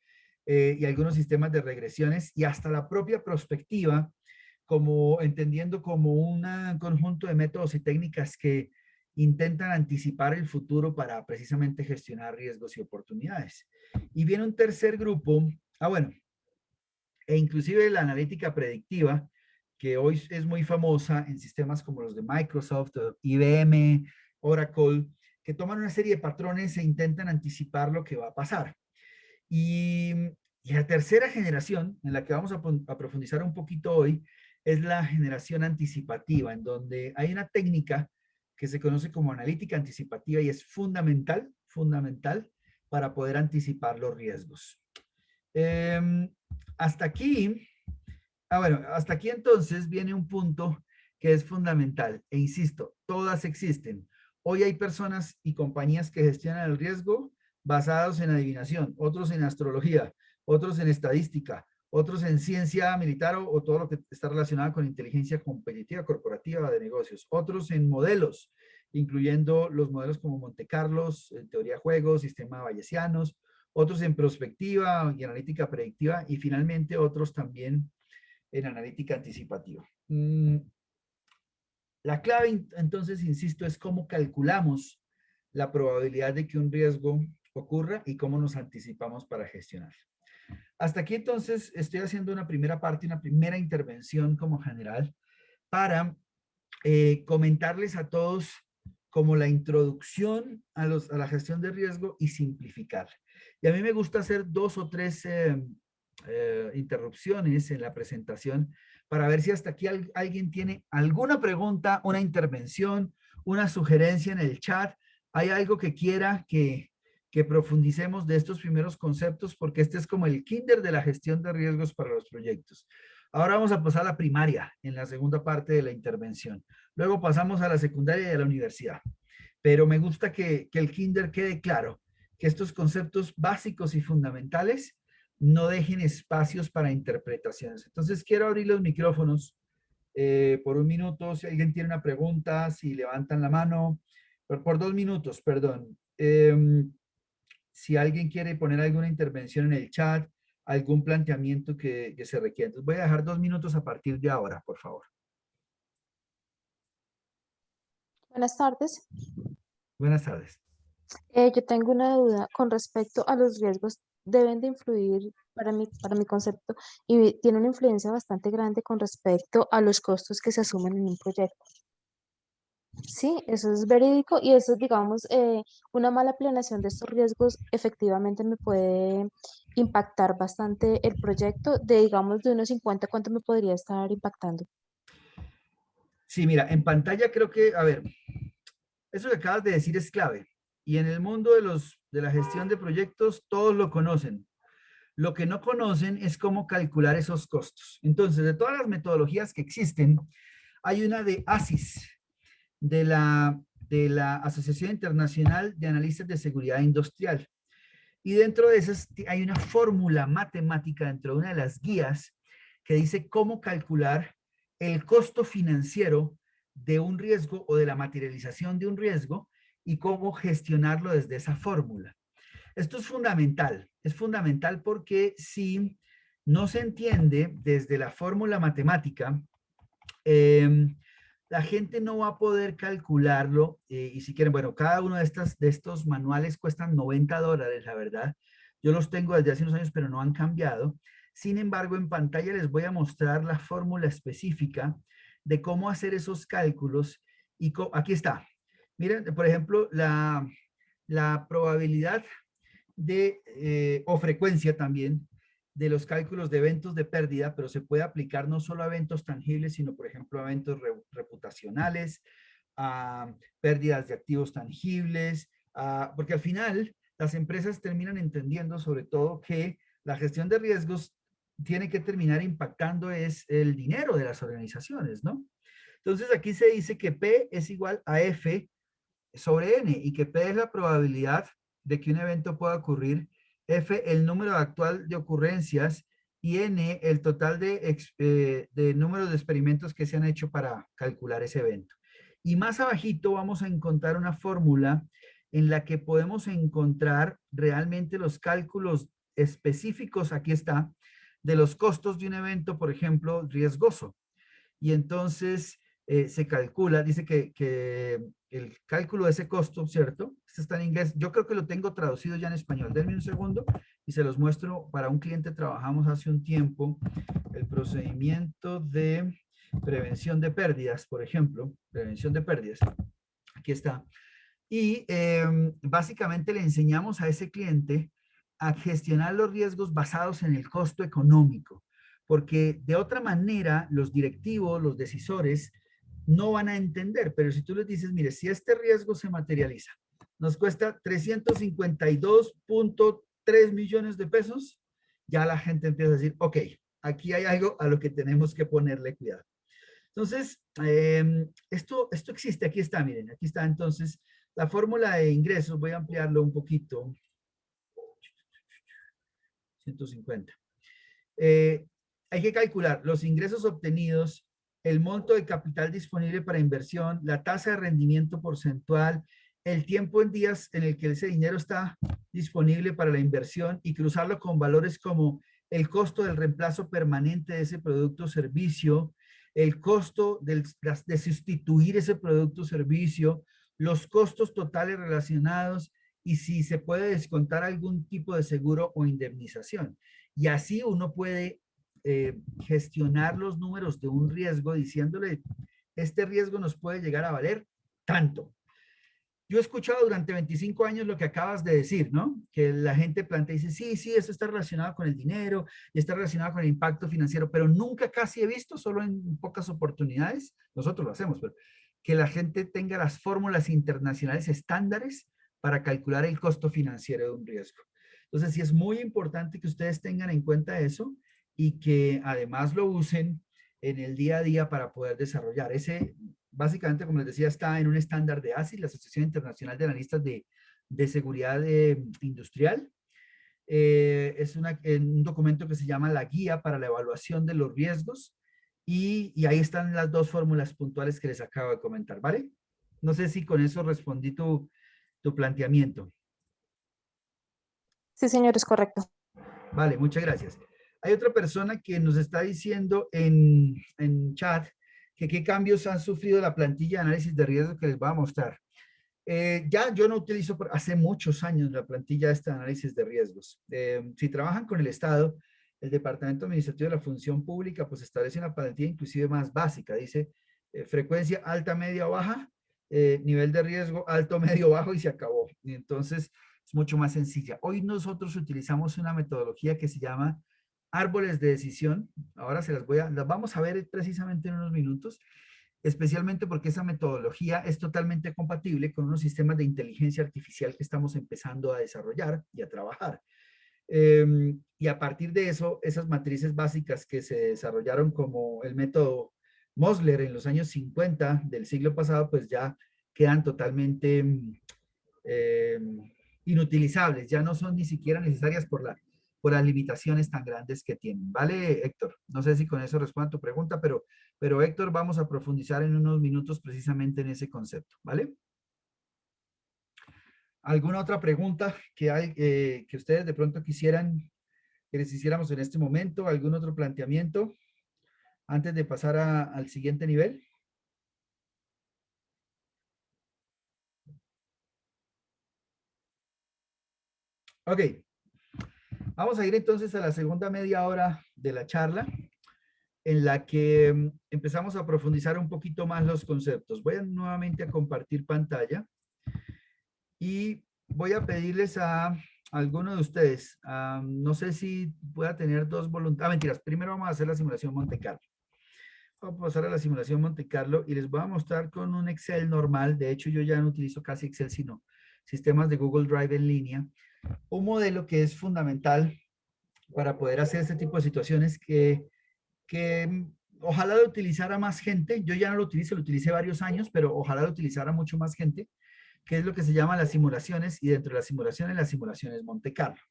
y algunos sistemas de regresiones, y hasta la propia prospectiva, como entendiendo como un conjunto de métodos y técnicas que intentan anticipar el futuro para precisamente gestionar riesgos y oportunidades. Y viene un tercer grupo, bueno, e inclusive la analítica predictiva, que hoy es muy famosa en sistemas como los de Microsoft, IBM, Oracle, que toman una serie de patrones e intentan anticipar lo que va a pasar. Y la tercera generación, en la que vamos a profundizar un poquito hoy, es la generación anticipativa, en donde hay una técnica que se conoce como analítica anticipativa y es fundamental para poder anticipar los riesgos. Hasta aquí, hasta aquí entonces viene un punto que es fundamental. E insisto, todas existen. Hoy hay personas y compañías que gestionan el riesgo basados en adivinación, otros en astrología, otros en estadística, otros en ciencia militar o todo lo que está relacionado con inteligencia competitiva corporativa de negocios, otros en modelos, incluyendo los modelos como Monte Carlo, teoría de juegos, sistema bayesianos, otros en prospectiva y analítica predictiva, y finalmente otros también en analítica anticipativa. La clave, entonces, insisto, es cómo calculamos la probabilidad de que un riesgo ocurra y cómo nos anticipamos para gestionar. Hasta aquí, entonces, estoy haciendo una primera parte, una primera intervención como general para comentarles a todos como la introducción a la gestión de riesgo y simplificar. Y a mí me gusta hacer 2 o 3 interrupciones en la presentación para ver si hasta aquí alguien tiene alguna pregunta, una intervención, una sugerencia en el chat. ¿Hay algo que quiera que profundicemos de estos primeros conceptos? Porque este es como el kinder de la gestión de riesgos para los proyectos. Ahora vamos a pasar a la primaria en la segunda parte de la intervención. Luego pasamos a la secundaria y a la universidad. Pero me gusta que el kinder quede claro, que estos conceptos básicos y fundamentales no dejen espacios para interpretaciones. Entonces quiero abrir los micrófonos por un minuto. Si alguien tiene una pregunta, si levantan la mano, por 2 minutos, perdón. Si alguien quiere poner alguna intervención en el chat, algún planteamiento que se requiera. Entonces voy a dejar 2 minutos a partir de ahora, por favor. Buenas tardes. Buenas tardes. Yo tengo una duda con respecto a los riesgos. Deben de influir para mi concepto y tiene una influencia bastante grande con respecto a los costos que se asumen en un proyecto. Sí, eso es verídico y eso, digamos, una mala planeación de estos riesgos efectivamente me puede impactar bastante el proyecto. De, digamos, de unos 50, ¿cuánto me podría estar impactando? Sí, mira, en pantalla creo que, a ver, eso que acabas de decir es clave. Y en el mundo de la gestión de proyectos, todos lo conocen. Lo que no conocen es cómo calcular esos costos. Entonces, de todas las metodologías que existen, hay una de ASIS, de la Asociación Internacional de Analistas de Seguridad Industrial. Y dentro de esas hay una fórmula matemática dentro de una de las guías que dice cómo calcular el costo financiero de un riesgo o de la materialización de un riesgo y cómo gestionarlo desde esa fórmula. Esto es fundamental porque si no se entiende desde la fórmula matemática, la gente no va a poder calcularlo y si quieren, bueno, cada uno de estos manuales cuestan $90, la verdad. Yo los tengo desde hace unos años, pero no han cambiado. Sin embargo, en pantalla les voy a mostrar la fórmula específica de cómo hacer esos cálculos y aquí está. Miren, por ejemplo, la probabilidad de, o frecuencia también, de los cálculos de eventos de pérdida, pero se puede aplicar no solo a eventos tangibles, sino por ejemplo a eventos reputacionales, a pérdidas de activos tangibles, porque al final las empresas terminan entendiendo sobre todo que la gestión de riesgos tiene que terminar impactando es el dinero de las organizaciones, ¿no? Entonces aquí se dice que P es igual a F sobre N y que P es la probabilidad de que un evento pueda ocurrir, F el número actual de ocurrencias y N el total de número de experimentos que se han hecho para calcular ese evento. Y más abajito vamos a encontrar una fórmula en la que podemos encontrar realmente los cálculos específicos, aquí está, de los costos de un evento, por ejemplo, riesgoso. Y entonces se calcula, dice que el cálculo de ese costo, ¿cierto? Este está en inglés. Yo creo que lo tengo traducido ya en español. Denme un segundo y se los muestro. Para un cliente trabajamos hace un tiempo el procedimiento de prevención de pérdidas, por ejemplo, prevención de pérdidas. Aquí está. Y básicamente le enseñamos a ese cliente a gestionar los riesgos basados en el costo económico, porque de otra manera los directivos, los decisores, no van a entender, pero si tú les dices, mire, si este riesgo se materializa, nos cuesta 352.3 millones de pesos, ya la gente empieza a decir, ok, aquí hay algo a lo que tenemos que ponerle cuidado. Entonces, esto existe, aquí está, miren, aquí está entonces la fórmula de ingresos, voy a ampliarlo un poquito, 150. Hay que calcular los ingresos obtenidos, el monto de capital disponible para inversión, la tasa de rendimiento porcentual, el tiempo en días en el que ese dinero está disponible para la inversión y cruzarlo con valores como el costo del reemplazo permanente de ese producto o servicio, el costo de sustituir ese producto o servicio, los costos totales relacionados y si se puede descontar algún tipo de seguro o indemnización. Y así uno puede gestionar los números de un riesgo diciéndole, este riesgo nos puede llegar a valer tanto. Yo he escuchado durante 25 años lo que acabas de decir, ¿no? Que la gente plantea y dice, sí, eso está relacionado con el dinero y está relacionado con el impacto financiero, pero nunca casi he visto, solo en pocas oportunidades, nosotros lo hacemos, pero que la gente tenga las fórmulas internacionales estándares para calcular el costo financiero de un riesgo. Entonces, sí es muy importante que ustedes tengan en cuenta eso y que además lo usen en el día a día para poder desarrollar. Ese, básicamente, como les decía, está en un estándar de ASIL, la Asociación Internacional de Analistas de Seguridad Industrial. Es un documento que se llama la Guía para la Evaluación de los Riesgos y ahí están las dos fórmulas puntuales que les acabo de comentar, ¿vale? No sé si con eso respondí tu planteamiento. Sí, señor, es correcto. Vale, muchas gracias. Hay otra persona que nos está diciendo en chat que qué cambios han sufrido la plantilla de análisis de riesgo que les voy a mostrar. Ya yo no utilizo hace muchos años la plantilla esta de análisis de riesgos. Si trabajan con el Estado, el Departamento Administrativo de la Función Pública pues establece una plantilla inclusive más básica. Dice frecuencia alta, media, baja, nivel de riesgo alto, medio, bajo y se acabó. Y entonces es mucho más sencilla. Hoy nosotros utilizamos una metodología que se llama árboles de decisión. Ahora las vamos a ver precisamente en unos minutos, especialmente porque esa metodología es totalmente compatible con unos sistemas de inteligencia artificial que estamos empezando a desarrollar y a trabajar. Y a partir de eso, esas matrices básicas que se desarrollaron como el método Mosler en los años 50 del siglo pasado, pues ya quedan totalmente inutilizables, ya no son ni siquiera necesarias por las limitaciones tan grandes que tienen. ¿Vale, Héctor? No sé si con eso respondo a tu pregunta, pero Héctor, vamos a profundizar en unos minutos precisamente en ese concepto, ¿vale? ¿Alguna otra pregunta que ustedes de pronto quisieran que les hiciéramos en este momento? ¿Algún otro planteamiento antes de pasar al siguiente nivel? Ok. Vamos a ir entonces a la segunda media hora de la charla, en la que empezamos a profundizar un poquito más los conceptos. Voy nuevamente a compartir pantalla y voy a pedirles a alguno de ustedes, no sé si pueda tener dos voluntades, mentiras, primero vamos a hacer la simulación Monte Carlo. Vamos a pasar a la simulación Monte Carlo y les voy a mostrar con un Excel normal, de hecho yo ya no utilizo casi Excel, sino sistemas de Google Drive en línea, un modelo que es fundamental para poder hacer este tipo de situaciones que ojalá lo utilizara más gente. Yo ya no lo utilizo, lo utilicé varios años, pero ojalá lo utilizara mucho más gente, que es lo que se llama las simulaciones, y dentro de las simulaciones Monte Carlo.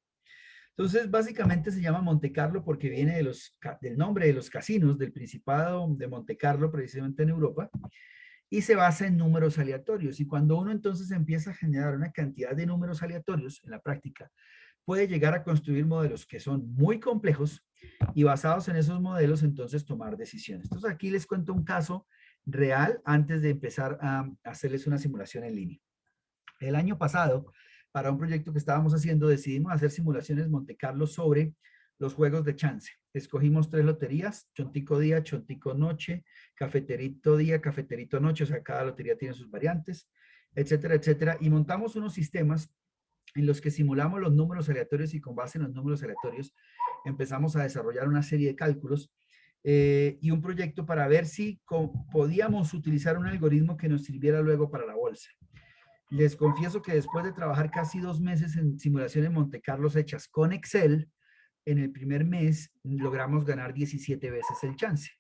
Entonces, básicamente se llama Monte Carlo porque viene del nombre de los casinos del Principado de Monte Carlo, precisamente en Europa, y se basa en números aleatorios. Y cuando uno entonces empieza a generar una cantidad de números aleatorios en la práctica, puede llegar a construir modelos que son muy complejos y basados en esos modelos entonces tomar decisiones. Entonces aquí les cuento un caso real antes de empezar a hacerles una simulación en línea. El año pasado, para un proyecto que estábamos haciendo, decidimos hacer simulaciones Monte Carlo sobre los juegos de chance. Escogimos 3 loterías, Chontico Día, Chontico Noche, Cafeterito Día, Cafeterito Noche, o sea, cada lotería tiene sus variantes, etcétera, etcétera, y montamos unos sistemas en los que simulamos los números aleatorios y con base en los números aleatorios empezamos a desarrollar una serie de cálculos y un proyecto para ver si podíamos utilizar un algoritmo que nos sirviera luego para la bolsa. Les confieso que después de trabajar casi 2 meses en simulaciones Monte Carlo hechas con Excel, en el primer mes logramos ganar 17 veces el chance.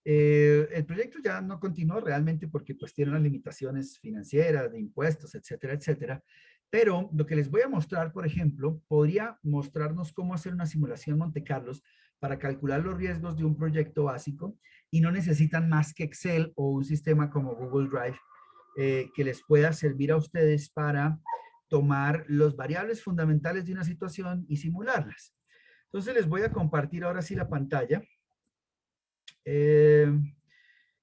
El proyecto ya no continuó realmente porque pues tiene unas limitaciones financieras, de impuestos, etcétera, etcétera. Pero lo que les voy a mostrar, por ejemplo, podría mostrarnos cómo hacer una simulación Monte Carlo para calcular los riesgos de un proyecto básico y no necesitan más que Excel o un sistema como Google Drive que les pueda servir a ustedes para tomar los variables fundamentales de una situación y simularlas. Entonces les voy a compartir ahora sí la pantalla.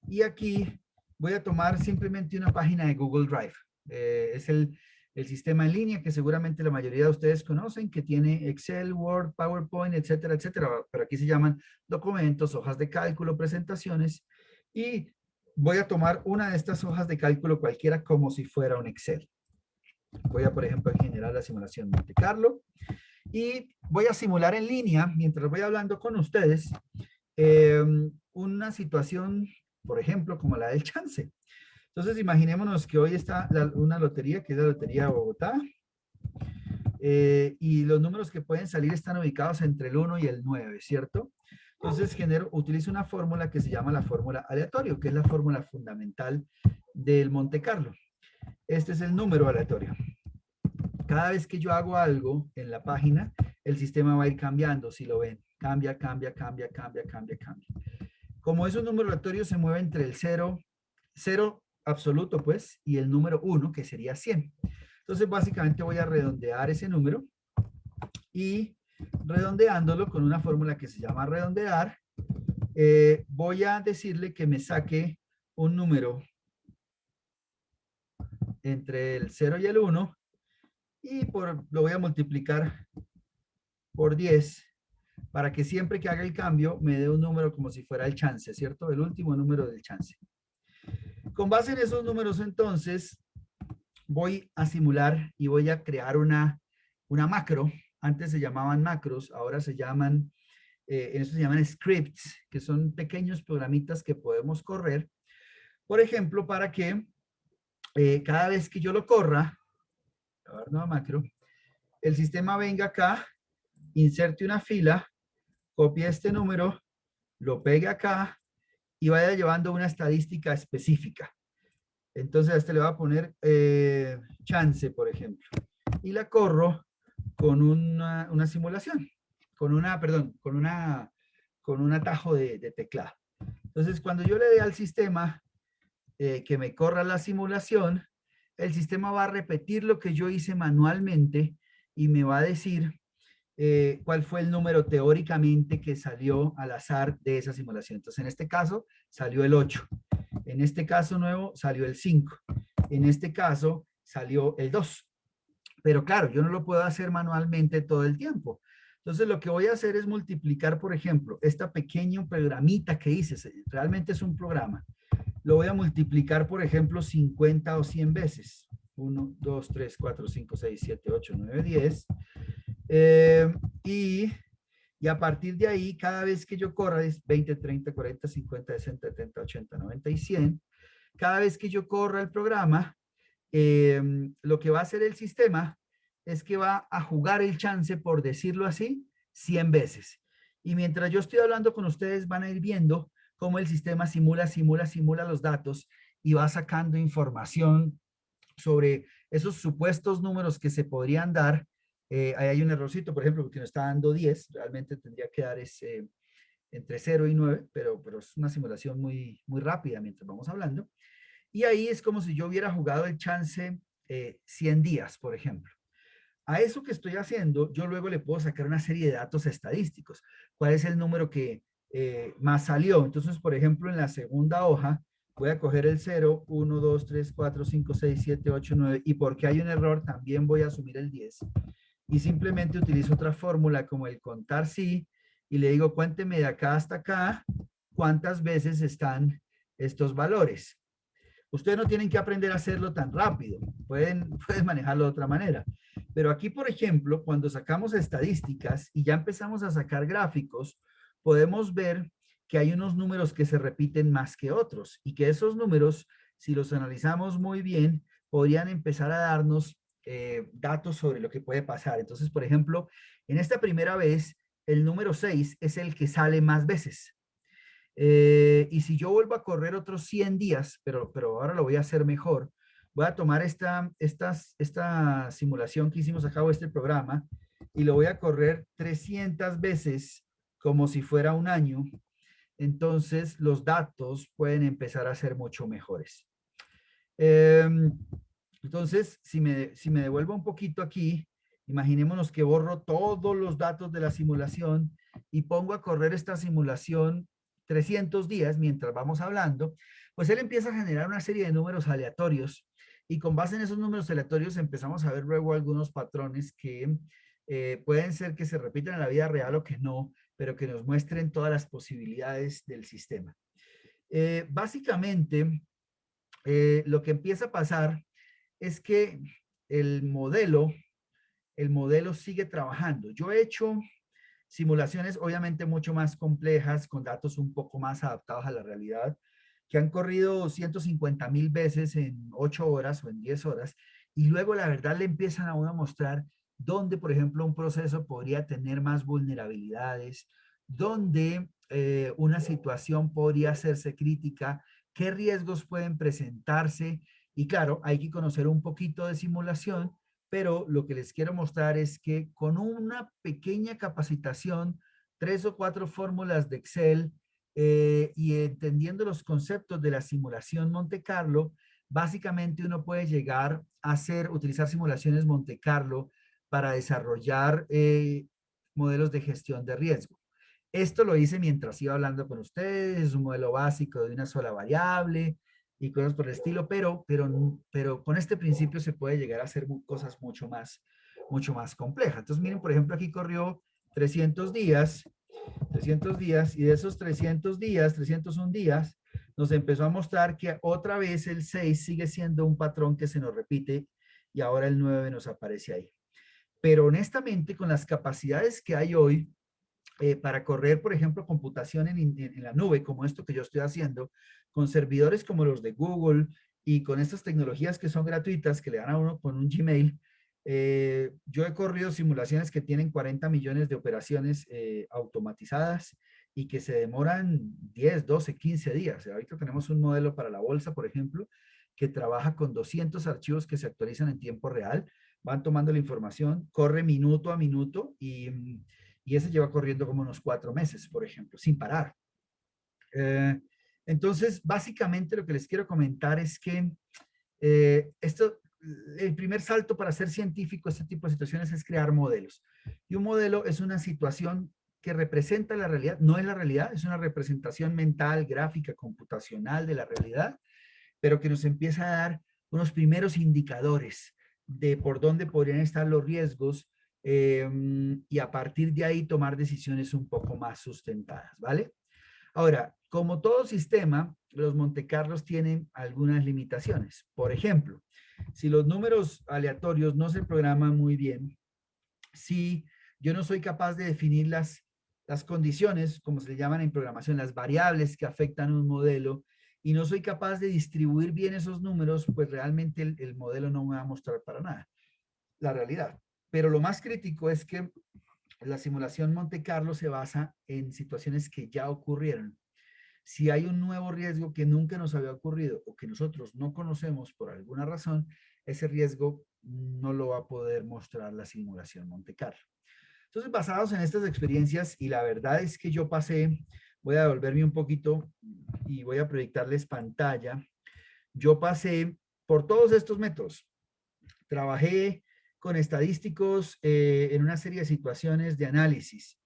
Y aquí voy a tomar simplemente una página de Google Drive. Es el sistema en línea que seguramente la mayoría de ustedes conocen, que tiene Excel, Word, PowerPoint, etcétera, etcétera. Pero aquí se llaman documentos, hojas de cálculo, presentaciones. Y voy a tomar una de estas hojas de cálculo cualquiera como si fuera un Excel. Voy a, por ejemplo, generar la simulación Monte Carlo. Y voy a simular en línea, mientras voy hablando con ustedes, una situación, por ejemplo, como la del chance. Entonces, imaginémonos que hoy está una lotería, que es la Lotería de Bogotá, y los números que pueden salir están ubicados entre el 1 y el 9, ¿cierto? Entonces, utilizo una fórmula que se llama la fórmula aleatorio, que es la fórmula fundamental del Monte Carlo. Este es el número aleatorio. Cada vez que yo hago algo en la página, el sistema va a ir cambiando, si lo ven. Cambia, cambia, cambia, cambia, cambia, cambia. Como es un número aleatorio, se mueve entre el 0 absoluto, pues, y el número 1, que sería 100. Entonces, básicamente voy a redondear ese número y redondeándolo con una fórmula que se llama redondear, voy a decirle que me saque un número entre el 0 y el 1 y lo voy a multiplicar por 10 para que siempre que haga el cambio me dé un número como si fuera el chance, ¿cierto? El último número del chance. Con base en esos números, entonces, voy a simular y voy a crear una macro. Antes se llamaban macros, ahora se llaman, eso se llaman scripts, que son pequeños programitas que podemos correr. Por ejemplo, para que cada vez que yo lo corra, a ver, nueva macro, el sistema venga acá, inserte una fila, copie este número, lo pegue acá y vaya llevando una estadística específica. Entonces a este le voy a poner chance, por ejemplo. Y la corro con una simulación, con un atajo de teclado. Entonces cuando yo le dé al sistema que me corra la simulación, el sistema va a repetir lo que yo hice manualmente y me va a decir cuál fue el número teóricamente que salió al azar de esa simulación. Entonces, en este caso, salió el 8. En este caso nuevo, salió el 5. En este caso, salió el 2. Pero claro, yo no lo puedo hacer manualmente todo el tiempo. Entonces, lo que voy a hacer es multiplicar, por ejemplo, esta pequeña programita que hice. Realmente es un programa. Lo voy a multiplicar, por ejemplo, 50 o 100 veces. 1, 2, 3, 4, 5, 6, 7, 8, 9, 10. Y a partir de ahí, cada vez que yo corra, es 20, 30, 40, 50, 60, 70, 80, 90 y 100. Cada vez que yo corra el programa, lo que va a hacer el sistema es que va a jugar el chance, por decirlo así, 100 veces. Y mientras yo estoy hablando con ustedes, van a ir viendo cómo el sistema simula los datos y va sacando información sobre esos supuestos números que se podrían dar. Ahí hay un errorcito, por ejemplo, porque nos está dando 10, realmente tendría que dar entre 0 y 9, pero es una simulación muy, muy rápida mientras vamos hablando. Y ahí es como si yo hubiera jugado el chance 100 días, por ejemplo. A eso que estoy haciendo, yo luego le puedo sacar una serie de datos estadísticos. ¿Cuál es el número que más salió? Entonces, por ejemplo, en la segunda hoja, voy a coger el 0, 1, 2, 3, 4, 5, 6, 7, 8, 9, y porque hay un error, también voy a asumir el 10. Y simplemente utilizo otra fórmula como el contar sí, y le digo, cuénteme de acá hasta acá, cuántas veces están estos valores. Ustedes no tienen que aprender a hacerlo tan rápido, pueden manejarlo de otra manera. Pero aquí, por ejemplo, cuando sacamos estadísticas y ya empezamos a sacar gráficos, podemos ver que hay unos números que se repiten más que otros y que esos números, si los analizamos muy bien, podrían empezar a darnos datos sobre lo que puede pasar. Entonces, por ejemplo, en esta primera vez, el número 6 es el que sale más veces. Y si yo vuelvo a correr otros 100 días, pero ahora lo voy a hacer mejor, voy a tomar esta simulación que hicimos a cabo, este programa, y lo voy a correr 300 veces como si fuera un año. Entonces, los datos pueden empezar a ser mucho mejores. Entonces, si me devuelvo un poquito aquí, imaginémonos que borro todos los datos de la simulación y pongo a correr esta simulación 300 días mientras vamos hablando, pues él empieza a generar una serie de números aleatorios y con base en esos números aleatorios empezamos a ver luego algunos patrones que pueden ser que se repitan en la vida real o que no, pero que nos muestren todas las posibilidades del sistema. Básicamente, lo que empieza a pasar es que el modelo sigue trabajando. Yo he hecho simulaciones obviamente mucho más complejas, con datos un poco más adaptados a la realidad, que han corrido 150.000 veces en 8 horas o en 10 horas, y luego la verdad le empiezan a uno a mostrar dónde, por ejemplo, un proceso podría tener más vulnerabilidades, dónde una situación podría hacerse crítica, qué riesgos pueden presentarse, y claro, hay que conocer un poquito de simulación, pero lo que les quiero mostrar es que con una pequeña capacitación, 3 o 4 fórmulas de Excel y entendiendo los conceptos de la simulación Monte Carlo, básicamente uno puede llegar a utilizar simulaciones Monte Carlo para desarrollar modelos de gestión de riesgo. Esto lo hice mientras iba hablando con ustedes, es un modelo básico de una sola variable y cosas por el estilo, pero con este principio se puede llegar a hacer cosas mucho más complejas. Entonces, miren, por ejemplo, aquí corrió 300 días, y de esos 301 días, nos empezó a mostrar que otra vez el 6 sigue siendo un patrón que se nos repite y ahora el 9 nos aparece ahí. Pero honestamente, con las capacidades que hay hoy, para correr, por ejemplo, computación en la nube, como esto que yo estoy haciendo, con servidores como los de Google y con estas tecnologías que son gratuitas, que le dan a uno con un Gmail, yo he corrido simulaciones que tienen 40 millones de operaciones automatizadas y que se demoran 10, 12, 15 días. Ahorita tenemos un modelo para la bolsa, por ejemplo, que trabaja con 200 archivos que se actualizan en tiempo real, van tomando la información, corre minuto a minuto y ese lleva corriendo como unos 4 meses, por ejemplo, sin parar. Entonces, básicamente lo que les quiero comentar es que el primer salto para ser científico, este tipo de situaciones, es crear modelos. Y un modelo es una situación que representa la realidad, no es la realidad, es una representación mental, gráfica, computacional de la realidad, pero que nos empieza a dar unos primeros indicadores de por dónde podrían estar los riesgos y a partir de ahí tomar decisiones un poco más sustentadas, ¿vale? Ahora, como todo sistema, los Monte Carlos tienen algunas limitaciones. Por ejemplo, si los números aleatorios no se programan muy bien, si yo no soy capaz de definir las condiciones, como se le llaman en programación, las variables que afectan un modelo, y no soy capaz de distribuir bien esos números, pues realmente el modelo no me va a mostrar para nada la realidad. Pero lo más crítico es que la simulación Monte Carlo se basa en situaciones que ya ocurrieron. Si hay un nuevo riesgo que nunca nos había ocurrido o que nosotros no conocemos por alguna razón, ese riesgo no lo va a poder mostrar la simulación Monte Carlo. Entonces, basados en estas experiencias, y la verdad es que yo voy a devolverme un poquito y voy a proyectarles pantalla. Yo pasé por todos estos métodos. Trabajé con estadísticos en una serie de situaciones de análisis.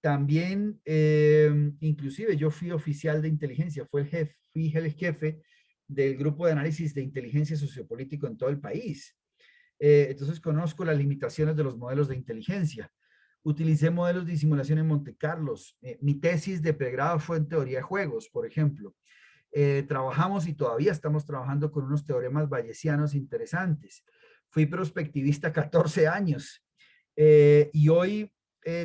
También, inclusive, yo fui oficial de inteligencia, fui el jefe del grupo de análisis de inteligencia sociopolítico en todo el país. Entonces, conozco las limitaciones de los modelos de inteligencia. Utilicé modelos de simulación en Monte Carlos. Mi tesis de pregrado fue en teoría de juegos, por ejemplo. Trabajamos y todavía estamos trabajando con unos teoremas bayesianos interesantes. Fui prospectivista 14 años y hoy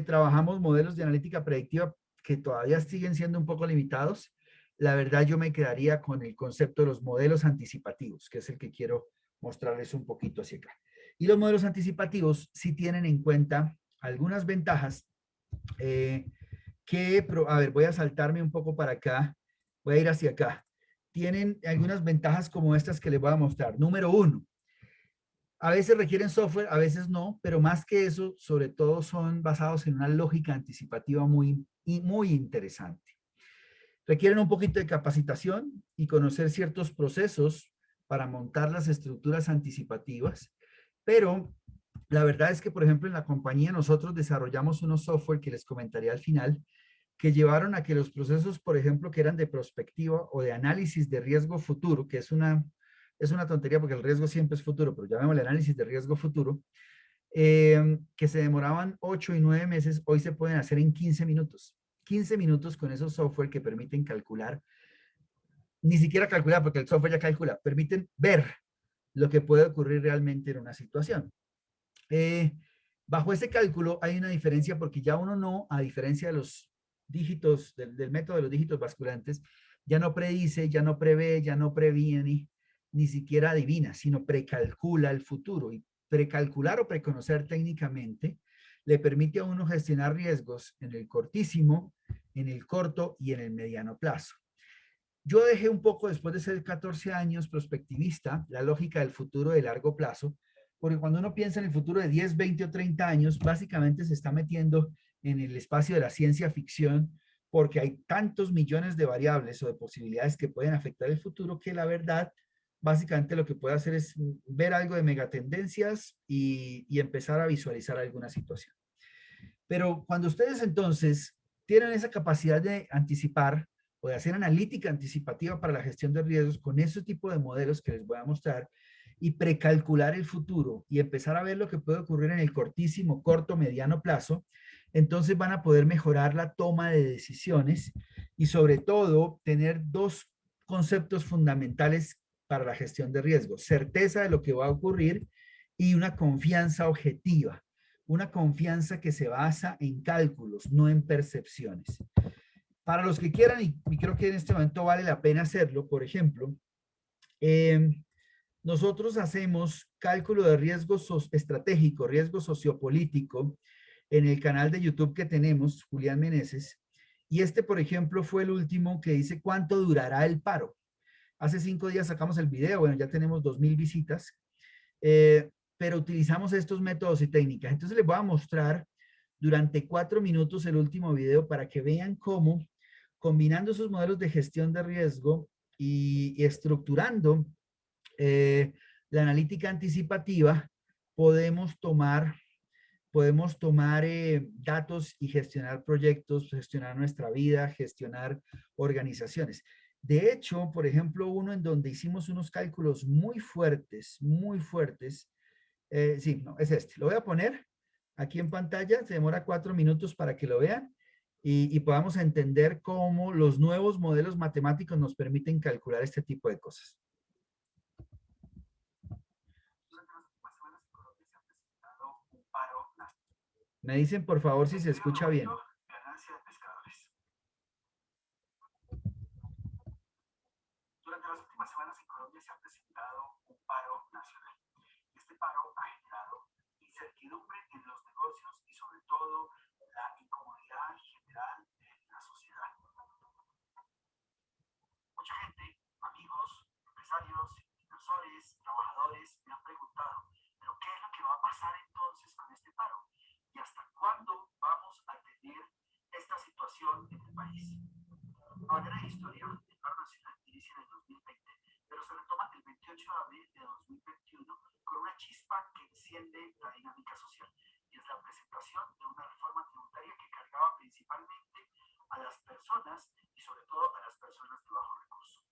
trabajamos modelos de analítica predictiva que todavía siguen siendo un poco limitados. La verdad, yo me quedaría con el concepto de los modelos anticipativos, que es el que quiero mostrarles un poquito hacia acá. Y los modelos anticipativos sí tienen en cuenta algunas ventajas a ver, voy a saltarme un poco para acá, voy a ir hacia acá. Tienen algunas ventajas como estas que les voy a mostrar. Número 1, a veces requieren software, a veces no, pero más que eso, sobre todo son basados en una lógica anticipativa muy interesante. Requieren un poquito de capacitación y conocer ciertos procesos para montar las estructuras anticipativas, pero la verdad es que, por ejemplo, en la compañía nosotros desarrollamos unos software que les comentaré al final, que llevaron a que los procesos, por ejemplo, que eran de prospectiva o de análisis de riesgo futuro, que es una tontería porque el riesgo siempre es futuro, pero llamémosle análisis de riesgo futuro, que se demoraban 8 y 9 meses, hoy se pueden hacer en 15 minutos. 15 minutos con esos software que permiten calcular, ni siquiera calcular porque el software ya calcula, permiten ver lo que puede ocurrir realmente en una situación. Bajo ese cálculo hay una diferencia porque ya uno no, a diferencia de los dígitos, del método de los dígitos basculantes, ya no predice, ya no prevé, ya no previene, ni siquiera adivina, sino precalcula el futuro. Y precalcular o preconocer técnicamente le permite a uno gestionar riesgos en el cortísimo, en el corto y en el mediano plazo. Yo dejé un poco, después de ser 14 años prospectivista, la lógica del futuro de largo plazo, porque cuando uno piensa en el futuro de 10, 20 o 30 años, básicamente se está metiendo en el espacio de la ciencia ficción, porque hay tantos millones de variables o de posibilidades que pueden afectar el futuro, que la verdad, básicamente lo que puede hacer es ver algo de megatendencias y empezar a visualizar alguna situación. Pero cuando ustedes entonces tienen esa capacidad de anticipar o de hacer analítica anticipativa para la gestión de riesgos con ese tipo de modelos que les voy a mostrar y precalcular el futuro y empezar a ver lo que puede ocurrir en el cortísimo, corto, mediano plazo, entonces van a poder mejorar la toma de decisiones y sobre todo tener dos conceptos fundamentales para la gestión de riesgos: certeza de lo que va a ocurrir y una confianza objetiva. Una confianza que se basa en cálculos, no en percepciones. Para los que quieran, y creo que en este momento vale la pena hacerlo, por ejemplo, nosotros hacemos cálculo de riesgo estratégico, riesgo sociopolítico, en el canal de YouTube que tenemos, Julián Meneses, y este, por ejemplo, fue el último que dice cuánto durará el paro. Hace 5 días sacamos el video, bueno, ya tenemos 2,000 visitas, pero utilizamos estos métodos y técnicas. Entonces les voy a mostrar durante 4 minutos el último video para que vean cómo, combinando esos modelos de gestión de riesgo y estructurando la analítica anticipativa, podemos tomar datos y gestionar proyectos, gestionar nuestra vida, gestionar organizaciones. De hecho, por ejemplo, uno en donde hicimos unos cálculos muy fuertes, sí, no, es este. Lo voy a poner aquí en pantalla, se demora 4 minutos para que lo vean y podamos entender cómo los nuevos modelos matemáticos nos permiten calcular este tipo de cosas. Me dicen, por favor, si se escucha bien. Durante las últimas semanas en Colombia se ha presentado un paro nacional. Este paro ha generado incertidumbre en los negocios y sobre todo la incomodidad general en la sociedad. Mucha gente, amigos, empresarios, inversores, trabajadores me han preguntado, ¿pero qué es lo que va a pasar entonces con este paro? ¿Y hasta cuándo vamos a tener esta situación en el país? A manera de historia, el paro nacional inicia en el 2020, pero se retoma el 28 de abril de 2021 con una chispa que enciende la dinámica social, y es la presentación de una reforma tributaria que cargaba principalmente a las personas y sobre todo a las personas de bajo recurso.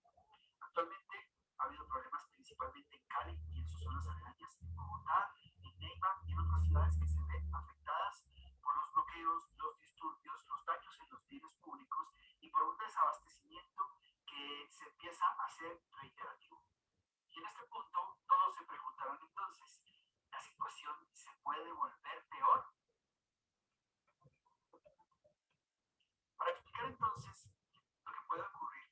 Actualmente ha habido problemas principalmente en Cali y en sus zonas aledañas, en Bogotá, en Neiva y en otras ciudades que se ven afectadas por los bloqueos, los disturbios, los daños en los bienes públicos y por un desabastecimiento que se empieza a hacer reiterativo. Y en este punto todos se preguntaron entonces, ¿la situación se puede volver peor? Para explicar entonces lo que puede ocurrir,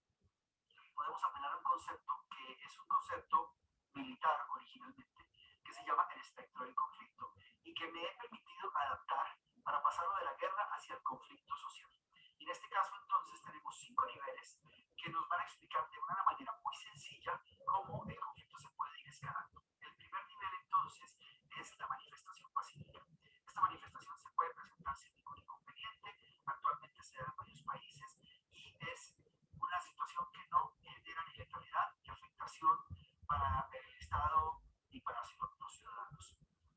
podemos apelar a un concepto que es un concepto militar originalmente, que se llama el espectro del conflicto, y que me he permitido adaptar para pasarlo de la guerra hacia el conflicto social. Y en este caso entonces tenemos 5 niveles que nos van a explicar de una manera muy sencilla cómo el conflicto se puede ir escalando. El primer nivel entonces es la manifestación pacífica. Esta manifestación se puede presentar sin ningún inconveniente, actualmente se da en varios países y es una situación que no genera ni letalidad ni afectación para el Estado y para los ciudadanos.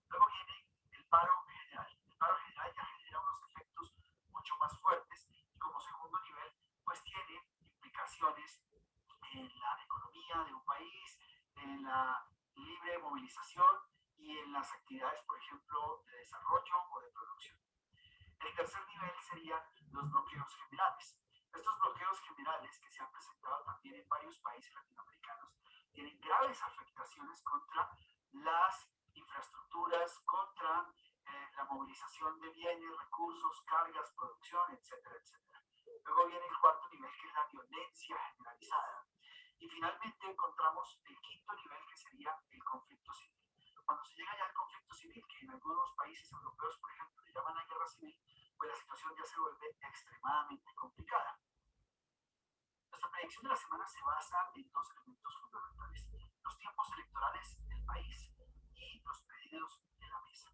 Luego viene el paro general. El paro general ya genera unos efectos mucho más fuertes y como segundo nivel pues tiene implicaciones en la economía de un país, en la libre movilización y en las actividades, por ejemplo, de desarrollo o de producción. El tercer nivel serían los bloqueos generales. Estos bloqueos generales que se han presentado también en varios países latinoamericanos tienen graves afectaciones contra las infraestructuras, contra la movilización de bienes, recursos, cargas, producción, etcétera, etcétera. Luego viene el cuarto nivel, que es la violencia generalizada. Y finalmente encontramos el quinto nivel, que sería el conflicto civil. Cuando se llega ya al conflicto civil, que en algunos países europeos, por ejemplo, le llaman la guerra civil, pues la situación ya se vuelve extremadamente complicada. Nuestra predicción de la semana se basa en dos elementos fundamentales: los tiempos electorales del país y los pedidos de la mesa.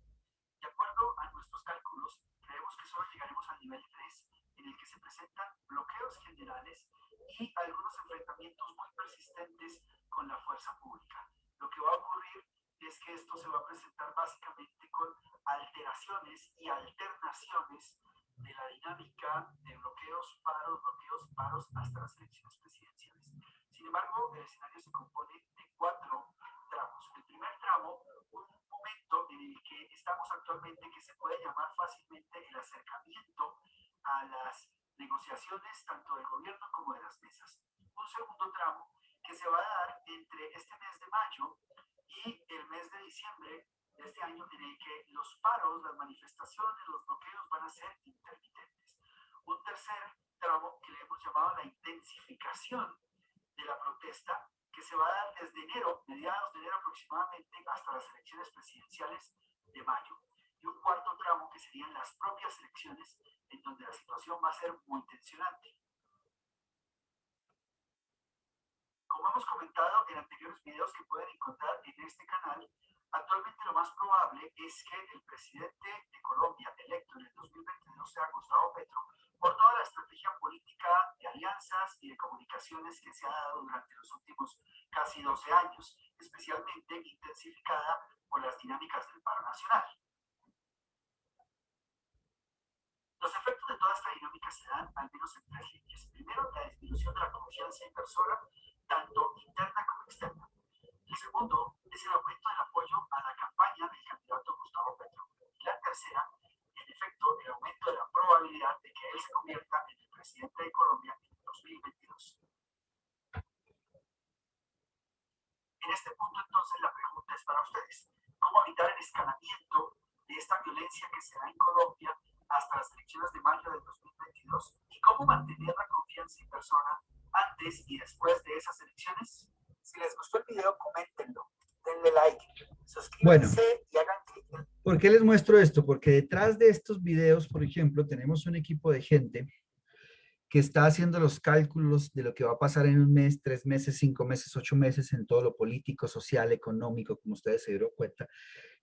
De acuerdo a nuestros cálculos, creemos que solo llegaremos al nivel 3, en el que se presentan bloqueos generales y algunos enfrentamientos muy persistentes con la fuerza pública. Lo que va a ocurrir es que esto se va a presentar básicamente con alteraciones y alternaciones de la dinámica de bloqueos, paros hasta las elecciones presidenciales. Sin embargo, el escenario se compone de 4 tramos. El primer tramo, un momento en el que estamos actualmente, que se puede llamar fácilmente el acercamiento a las negociaciones tanto del gobierno como de las mesas. Un segundo tramo que se va a dar entre este mes de mayo y el mes de diciembre de este año, en el que los paros, las manifestaciones, los bloqueos van a ser intermitentes. Un tercer tramo que le hemos llamado la intensificación de la protesta, que se va a dar desde enero, mediados de enero aproximadamente, hasta las elecciones presidenciales de mayo. Y un cuarto tramo que serían las propias elecciones, en donde la situación va a ser muy tensionante. Como hemos comentado en anteriores videos que pueden encontrar en este canal, actualmente lo más probable es que el presidente de Colombia electo en el 2022 sea Gustavo Petro, por toda la estrategia política de alianzas y de comunicaciones que se ha dado durante los últimos casi 12 años, especialmente intensificada por las dinámicas del paro nacional. Los efectos de toda esta dinámica se dan al menos en 3 líneas. Primero, la disminución de la confianza inversora, tanto interna como externa. El segundo es el aumento del apoyo a la campaña del candidato Gustavo Petro. Y la tercera, en efecto, el aumento de la probabilidad de que él se convierta en el presidente de Colombia en 2022. En este punto, entonces, la pregunta es para ustedes: ¿cómo evitar el escalamiento de esta violencia que se da en Colombia hasta las elecciones de mayo del 2022? ¿Y cómo mantener la confianza inversora antes y después de esas elecciones? Si les gustó el video, coméntenlo, denle like, suscríbanse y hagan clic. ¿Por qué les muestro esto? Porque detrás de estos videos, por ejemplo, tenemos un equipo de gente que está haciendo los cálculos de lo que va a pasar en un mes, 3 meses, 5 meses, 8 meses, en todo lo político, social, económico, como ustedes se dieron cuenta.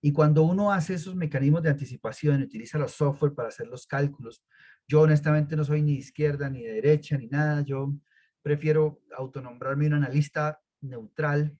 Y cuando uno hace esos mecanismos de anticipación, utiliza los software para hacer los cálculos, yo honestamente no soy ni de izquierda, ni de derecha, ni nada. Yo prefiero autonombrarme un analista neutral.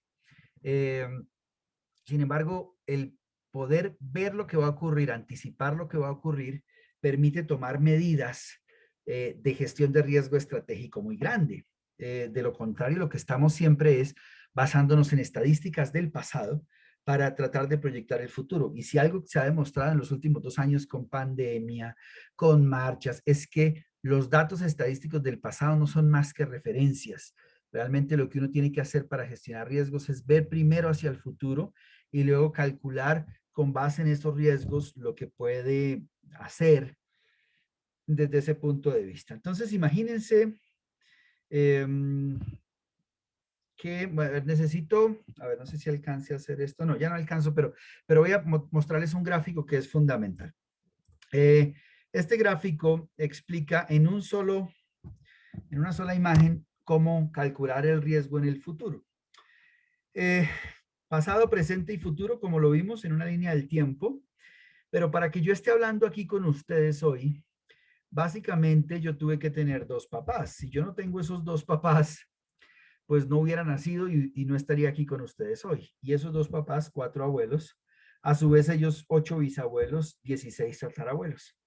Sin embargo, el poder ver lo que va a ocurrir, anticipar lo que va a ocurrir, permite tomar medidas de gestión de riesgo estratégico muy grande. De lo contrario, lo que estamos siempre es basándonos en estadísticas del pasado para tratar de proyectar el futuro. Y si algo se ha demostrado en los últimos 2 años con pandemia, con marchas, es que los datos estadísticos del pasado no son más que referencias. Realmente lo que uno tiene que hacer para gestionar riesgos es ver primero hacia el futuro y luego calcular con base en esos riesgos lo que puede hacer desde ese punto de vista. Entonces, imagínense que, bueno, necesito, a ver, no sé si alcance a hacer esto, no, ya no alcanzo, pero voy a mostrarles un gráfico que es fundamental. Este gráfico explica en una sola imagen cómo calcular el riesgo en el futuro. Pasado, presente y futuro, como lo vimos en una línea del tiempo, pero para que yo esté hablando aquí con ustedes hoy, básicamente yo tuve que tener 2 papás. Si yo no tengo esos 2 papás, pues no hubiera nacido y no estaría aquí con ustedes hoy. Y esos 2 papás, 4 abuelos, a su vez ellos 8 bisabuelos, 16 tatarabuelos.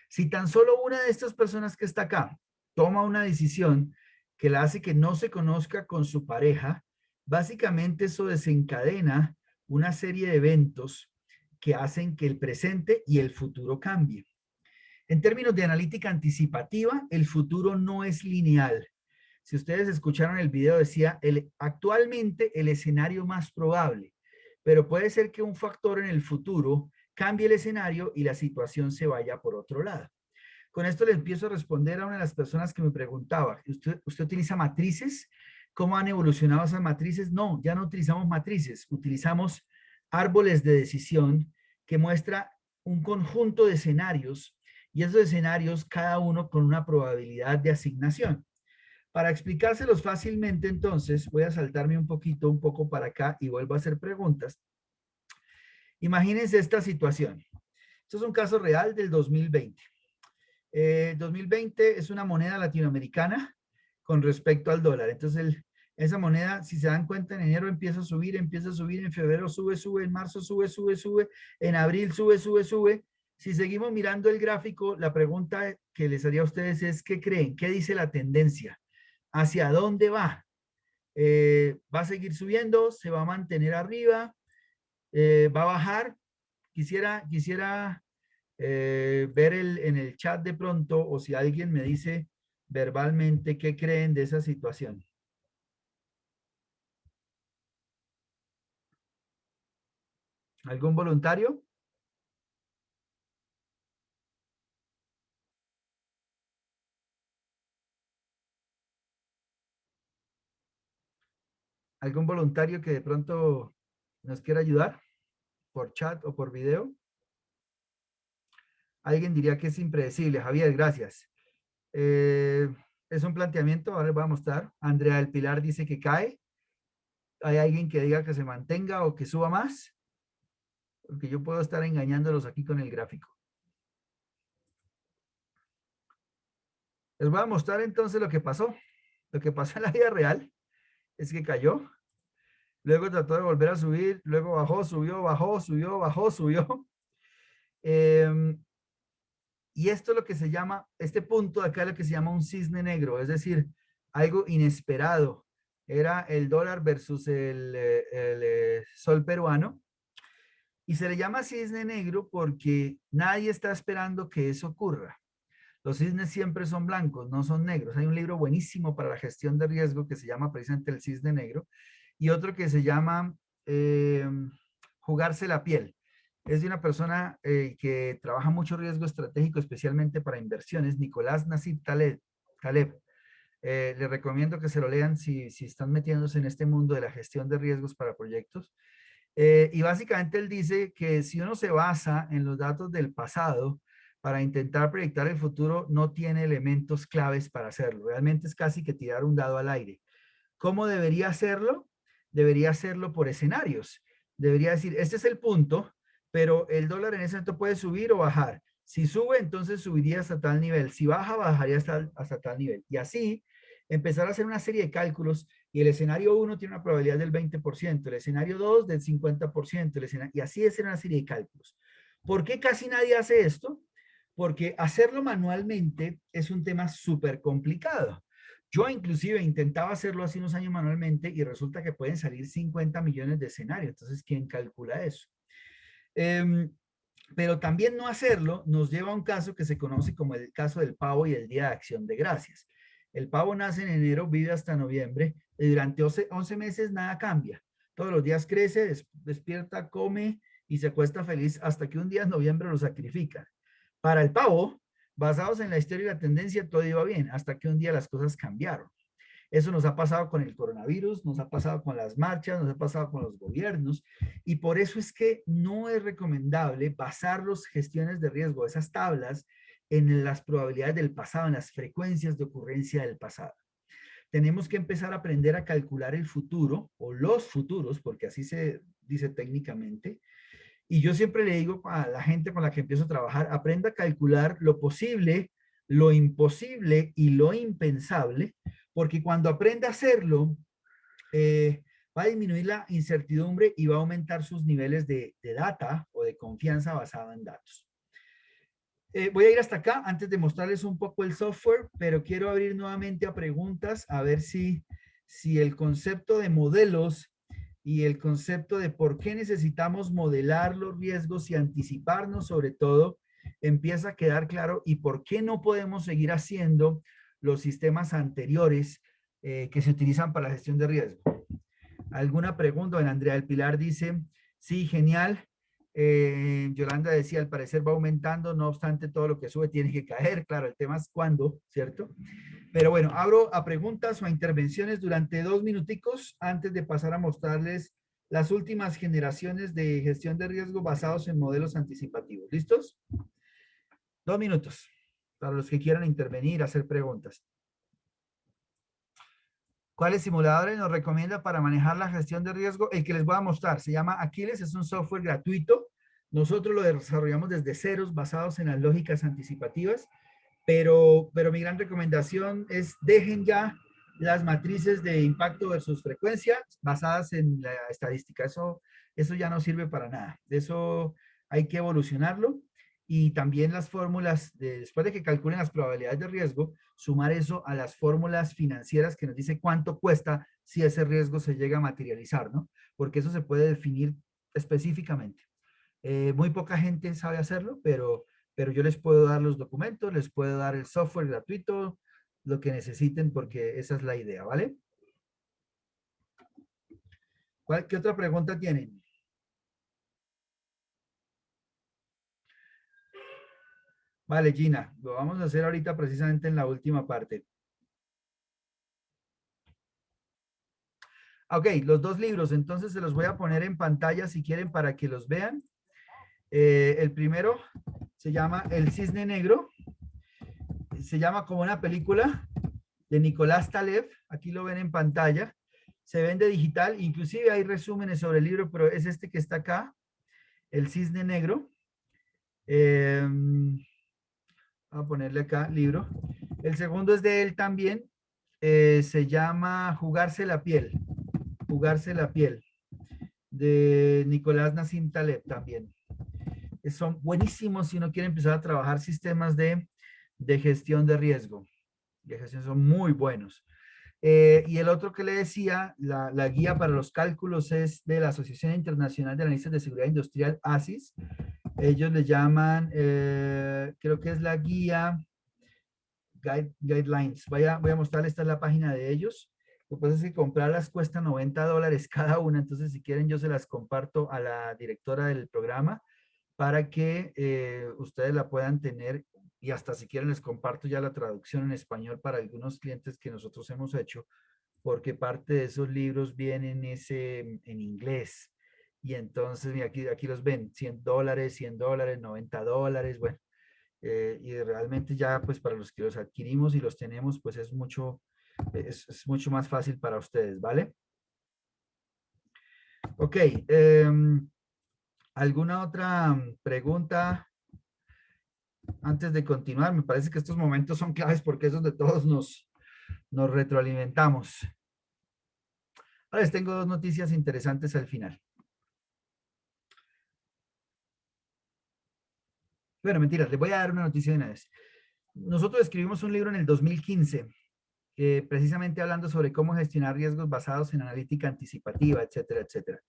Si tan solo una de estas personas que está acá toma una decisión que la hace que no se conozca con su pareja, básicamente eso desencadena una serie de eventos que hacen que el presente y el futuro cambien. En términos de analítica anticipativa, el futuro no es lineal. Si ustedes escucharon el video, decía actualmente el escenario más probable, pero puede ser que un factor en el futuro cambie el escenario y la situación se vaya por otro lado. Con esto le empiezo a responder a una de las personas que me preguntaba, ¿usted utiliza matrices? ¿Cómo han evolucionado esas matrices? No, ya no utilizamos matrices, utilizamos árboles de decisión que muestra un conjunto de escenarios y esos escenarios cada uno con una probabilidad de asignación. Para explicárselos fácilmente, entonces, voy a saltarme un poco para acá y vuelvo a hacer preguntas. Imagínense esta situación. Esto es un caso real del 2020. 2020 es una moneda latinoamericana con respecto al dólar. Entonces, esa moneda, si se dan cuenta, en enero empieza a subir, en febrero sube, en marzo sube, en abril sube. Si seguimos mirando el gráfico, la pregunta que les haría a ustedes es, ¿qué creen? ¿Qué dice la tendencia? ¿Hacia dónde va? ¿Va a seguir subiendo? ¿Se va a mantener arriba? ¿Va a bajar? Quisiera ver en el chat de pronto, o si alguien me dice verbalmente qué creen de esa situación. ¿Algún voluntario? ¿Algún voluntario que de pronto nos quiera ayudar por chat o por video? Alguien diría que es impredecible. Javier, gracias. Es un planteamiento, ahora les voy a mostrar. Andrea del Pilar dice que cae. ¿Hay alguien que diga que se mantenga o que suba más? Porque yo puedo estar engañándolos aquí con el gráfico. Les voy a mostrar entonces lo que pasó. Lo que pasó en la vida real es que cayó. Luego trató de volver a subir, luego bajó, subió, bajó, subió, bajó, subió. Y esto es lo que se llama, este punto de acá es lo que se llama un cisne negro, es decir, algo inesperado. Era el dólar versus el sol peruano. Y se le llama cisne negro porque nadie está esperando que eso ocurra. Los cisnes siempre son blancos, no son negros. Hay un libro buenísimo para la gestión de riesgo que se llama precisamente El cisne negro y otro que se llama Jugarse la piel. Es de una persona que trabaja mucho riesgo estratégico, especialmente para inversiones, Nicolás Nasib Taleb. Les recomiendo que se lo lean si están metiéndose en este mundo de la gestión de riesgos para proyectos. Y básicamente él dice que si uno se basa en los datos del pasado para intentar proyectar el futuro, no tiene elementos claves para hacerlo. Realmente es casi que tirar un dado al aire. ¿Cómo debería hacerlo? Debería hacerlo por escenarios. Debería decir, este es el punto, pero el dólar en ese momento puede subir o bajar. Si sube, entonces subiría hasta tal nivel. Si baja, bajaría hasta tal nivel. Y así empezar a hacer una serie de cálculos y el escenario 1 tiene una probabilidad del 20%, el escenario 2 del 50%, y así es una serie de cálculos. ¿Por qué casi nadie hace esto? Porque hacerlo manualmente es un tema súper complicado. Yo inclusive intentaba hacerlo hace unos años manualmente y resulta que pueden salir 50 millones de escenarios. Entonces, ¿quién calcula eso? Pero también no hacerlo nos lleva a un caso que se conoce como el caso del pavo y el Día de Acción de Gracias. El pavo nace en enero, vive hasta noviembre, y durante 11 meses nada cambia. Todos los días crece, despierta, come y se acuesta feliz hasta que un día en noviembre lo sacrifican. Para el pavo, basados en la historia y la tendencia, todo iba bien, hasta que un día las cosas cambiaron. Eso nos ha pasado con el coronavirus, nos ha pasado con las marchas, nos ha pasado con los gobiernos, y por eso es que no es recomendable basar las gestiones de riesgo, esas tablas, en las probabilidades del pasado, en las frecuencias de ocurrencia del pasado. Tenemos que empezar a aprender a calcular el futuro, o los futuros, porque así se dice técnicamente, y yo siempre le digo a la gente con la que empiezo a trabajar, aprenda a calcular lo posible, lo imposible y lo impensable, porque cuando aprenda a hacerlo, va a disminuir la incertidumbre y va a aumentar sus niveles de data o de confianza basada en datos. Voy a ir hasta acá antes de mostrarles un poco el software, pero quiero abrir nuevamente a preguntas, a ver si el concepto de modelos y el concepto de por qué necesitamos modelar los riesgos y anticiparnos sobre todo, empieza a quedar claro y por qué no podemos seguir haciendo los sistemas anteriores que se utilizan para la gestión de riesgo. ¿Alguna pregunta? Bueno, Andrea del Pilar dice, sí, genial. Yolanda decía, al parecer va aumentando, no obstante todo lo que sube tiene que caer. Claro, el tema es cuándo, ¿cierto? Pero bueno, abro a preguntas o a intervenciones durante 2 minuticos antes de pasar a mostrarles las últimas generaciones de gestión de riesgo basados en modelos anticipativos. ¿Listos? 2 minutos para los que quieran intervenir, hacer preguntas. ¿Cuáles simuladores nos recomienda para manejar la gestión de riesgo? El que les voy a mostrar se llama Aquiles, es un software gratuito. Nosotros lo desarrollamos desde ceros, basados en las lógicas anticipativas, pero mi gran recomendación es dejen ya las matrices de impacto versus frecuencia basadas en la estadística. Eso ya no sirve para nada. Eso hay que evolucionarlo. Y también las fórmulas, después de que calculen las probabilidades de riesgo, sumar eso a las fórmulas financieras que nos dice cuánto cuesta si ese riesgo se llega a materializar, ¿no? Porque eso se puede definir específicamente. Muy poca gente sabe hacerlo, pero yo les puedo dar los documentos, les puedo dar el software gratuito, lo que necesiten, porque esa es la idea, ¿vale? ¿Qué otra pregunta tienen? Vale, Gina, lo vamos a hacer ahorita precisamente en la última parte. Ok, los 2 libros, entonces se los voy a poner en pantalla si quieren para que los vean. El primero se llama El Cisne Negro. Se llama como una película de Nicolás Taleb. Aquí lo ven en pantalla. Se vende digital, inclusive hay resúmenes sobre el libro, pero es este que está acá, El Cisne Negro. Voy a ponerle acá, libro. El segundo es de él también. Se llama Jugarse la piel. Jugarse la piel. De Nicolás Nassim Taleb también. Son buenísimos si uno quiere empezar a trabajar sistemas de gestión de riesgo. De gestión son muy buenos. Y el otro que le decía, la guía para los cálculos es de la Asociación Internacional de Analistas de Seguridad Industrial, ASIS. Ellos le llaman, creo que es la guía Guidelines. Voy a mostrarles, esta es la página de ellos. Lo que pasa es que comprarlas cuesta $90 cada una, entonces si quieren yo se las comparto a la directora del programa para que ustedes la puedan tener, y hasta si quieren les comparto ya la traducción en español para algunos clientes que nosotros hemos hecho, porque parte de esos libros vienen en inglés. Y entonces, mira, aquí los ven, $100, $100, $90, bueno. Y realmente ya, pues para los que los adquirimos y los tenemos, pues es mucho más fácil para ustedes, ¿vale? Ok. ¿Alguna otra pregunta antes de continuar? Me parece que estos momentos son claves porque es donde todos nos retroalimentamos. Ahora les tengo 2 noticias interesantes al final. Bueno, mentiras, les voy a dar una noticia de una vez. Nosotros escribimos un libro en el 2015, precisamente hablando sobre cómo gestionar riesgos basados en analítica anticipativa, etcétera, etcétera.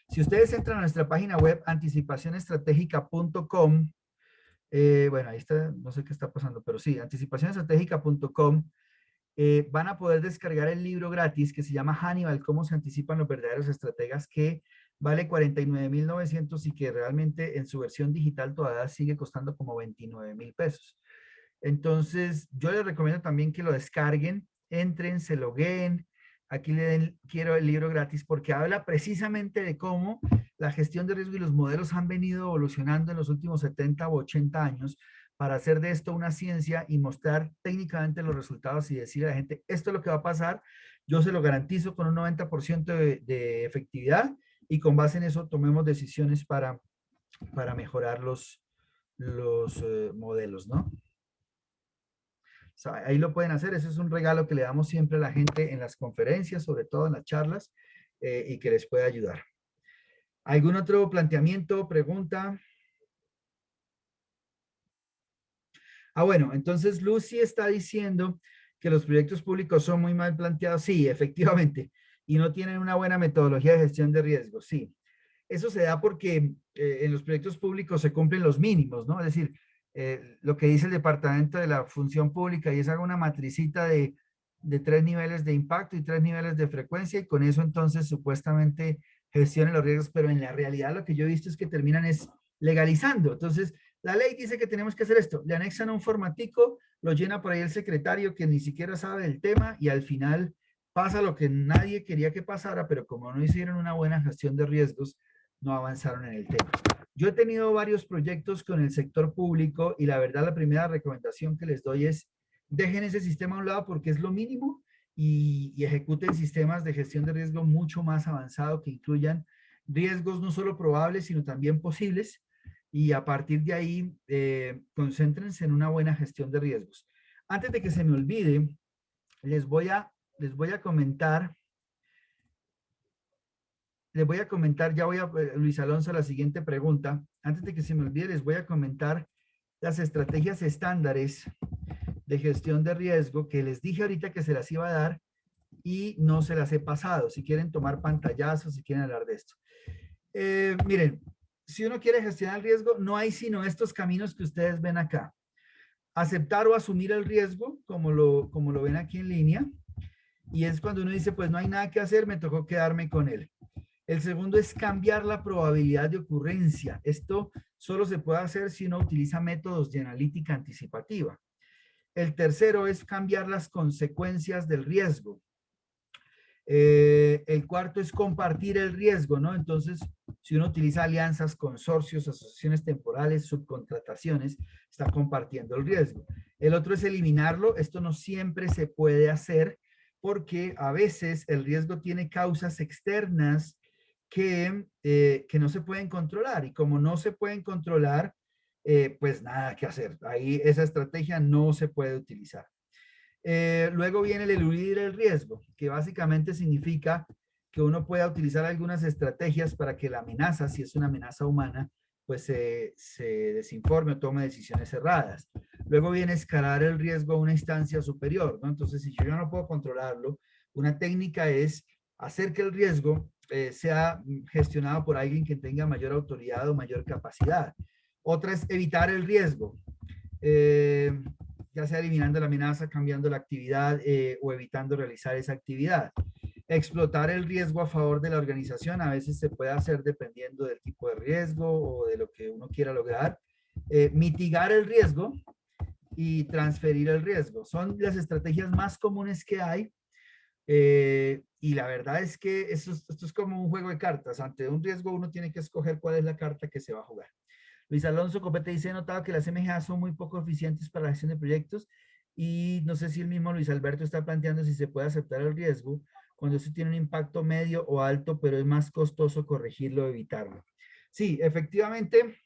Si ustedes entran a nuestra página web anticipacionestratégica.com, bueno, ahí está, no sé qué está pasando, pero sí, anticipacionestratégica.com, van a poder descargar el libro gratis que se llama Hannibal, cómo se anticipan los verdaderos estrategas, que vale $49,900 y que realmente en su versión digital todavía sigue costando como $29,000 pesos. Entonces, yo les recomiendo también que lo descarguen, entren, se logueen. Aquí le den quiero el libro gratis porque habla precisamente de cómo la gestión de riesgo y los modelos han venido evolucionando en los últimos 70 u 80 años para hacer de esto una ciencia y mostrar técnicamente los resultados y decirle a la gente, esto es lo que va a pasar, yo se lo garantizo con un 90% de efectividad y con base en eso tomemos decisiones para mejorar los modelos, ¿no? O sea, ahí lo pueden hacer, ese es un regalo que le damos siempre a la gente en las conferencias, sobre todo en las charlas, y que les puede ayudar. ¿Algún otro planteamiento, pregunta? Bueno, entonces Lucy está diciendo que los proyectos públicos son muy mal planteados. Sí, efectivamente, y no tienen una buena metodología de gestión de riesgos, sí. Eso se da porque en los proyectos públicos se cumplen los mínimos, ¿no? Es decir, lo que dice el Departamento de la Función Pública y es haga una matricita de 3 niveles de impacto y 3 niveles de frecuencia y con eso entonces supuestamente gestione los riesgos, pero en la realidad lo que yo he visto es que terminan legalizando. Entonces, la ley dice que tenemos que hacer esto. Le anexan un formatico, lo llena por ahí el secretario que ni siquiera sabe del tema y al final pasa lo que nadie quería que pasara, pero como no hicieron una buena gestión de riesgos, no avanzaron en el tema. Yo he tenido varios proyectos con el sector público y la verdad la primera recomendación que les doy es dejen ese sistema a un lado porque es lo mínimo y ejecuten sistemas de gestión de riesgo mucho más avanzados que incluyan riesgos no solo probables, sino también posibles y a partir de ahí concéntrense en una buena gestión de riesgos. Antes de que se me olvide, les voy a comentar, ya voy a, Luis Alonso, la siguiente pregunta. Antes de que se me olvide, les voy a comentar las estrategias estándares de gestión de riesgo que les dije ahorita que se las iba a dar y no se las he pasado. Si quieren tomar pantallazos, si quieren hablar de esto. Miren, si uno quiere gestionar el riesgo, no hay sino estos caminos que ustedes ven acá. Aceptar o asumir el riesgo, como lo ven aquí en línea. Y es cuando uno dice, pues no hay nada que hacer, me tocó quedarme con él. El segundo es cambiar la probabilidad de ocurrencia. Esto solo se puede hacer si uno utiliza métodos de analítica anticipativa. El tercero es cambiar las consecuencias del riesgo. El cuarto es compartir el riesgo, ¿no? Entonces, si uno utiliza alianzas, consorcios, asociaciones temporales, subcontrataciones, está compartiendo el riesgo. El otro es eliminarlo. Esto no siempre se puede hacer porque a veces el riesgo tiene causas externas que no se pueden controlar. Y como no se pueden controlar, pues nada que hacer. Ahí esa estrategia no se puede utilizar. Luego viene el eludir el riesgo, que básicamente significa que uno pueda utilizar algunas estrategias para que la amenaza, si es una amenaza humana, pues se desinforme o tome decisiones erradas. Luego viene escalar el riesgo a una instancia superior, ¿no? Entonces, si yo no puedo controlarlo, una técnica es hacer que el riesgo sea gestionado por alguien que tenga mayor autoridad o mayor capacidad. Otra es evitar el riesgo. Ya sea eliminando la amenaza, cambiando la actividad o evitando realizar esa actividad. Explotar el riesgo a favor de la organización, a veces se puede hacer dependiendo del tipo de riesgo o de lo que uno quiera lograr. Mitigar el riesgo y transferir el riesgo. Son las estrategias más comunes que hay y la verdad es que esto es como un juego de cartas. Ante un riesgo uno tiene que escoger cuál es la carta que se va a jugar. Luis Alonso Copete dice, he notado que las MGA son muy poco eficientes para la gestión de proyectos y no sé si el mismo Luis Alberto está planteando si se puede aceptar el riesgo cuando eso tiene un impacto medio o alto, pero es más costoso corregirlo o evitarlo. Sí, efectivamente,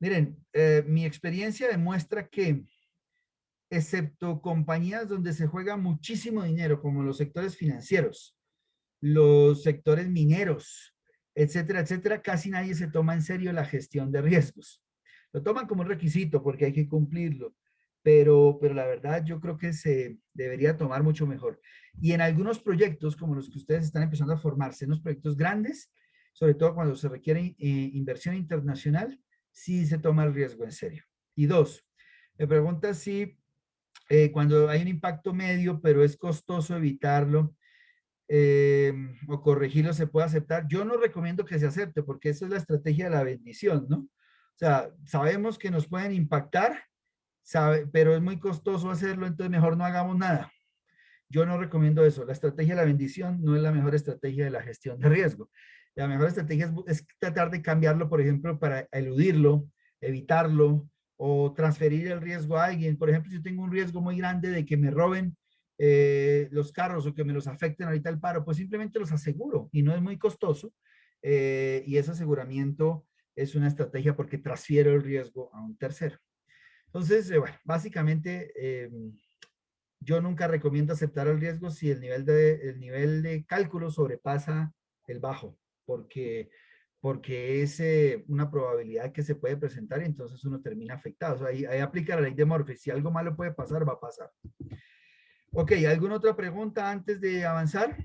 miren, mi experiencia demuestra que excepto compañías donde se juega muchísimo dinero, como los sectores financieros, los sectores mineros, etcétera, etcétera, casi nadie se toma en serio la gestión de riesgos. Lo toman como un requisito porque hay que cumplirlo, pero la verdad yo creo que se debería tomar mucho mejor. Y en algunos proyectos, como los que ustedes están empezando a formarse, en los proyectos grandes, sobre todo cuando se requiere inversión internacional, sí se toma el riesgo en serio. Y dos, me pregunta si cuando hay un impacto medio, pero es costoso evitarlo, o corregirlo se puede aceptar. Yo no recomiendo que se acepte porque esa es la estrategia de la bendición, ¿no? O sea, sabemos que nos pueden impactar, pero es muy costoso hacerlo, entonces mejor no hagamos nada. Yo no recomiendo eso. La estrategia de la bendición no es la mejor estrategia de la gestión de riesgo. La mejor estrategia es tratar de cambiarlo, por ejemplo, para eludirlo, evitarlo o transferir el riesgo a alguien. Por ejemplo, si yo tengo un riesgo muy grande de que me roben los carros o que me los afecten ahorita el paro, pues simplemente los aseguro y no es muy costoso. Y ese aseguramiento es una estrategia porque transfiero el riesgo a un tercero. Entonces, bueno, básicamente yo nunca recomiendo aceptar el riesgo si el nivel de cálculo sobrepasa el bajo, porque es una probabilidad que se puede presentar y entonces uno termina afectado. O sea, ahí aplica la ley de Murphy. Si algo malo puede pasar, va a pasar. Ok, ¿alguna otra pregunta antes de avanzar?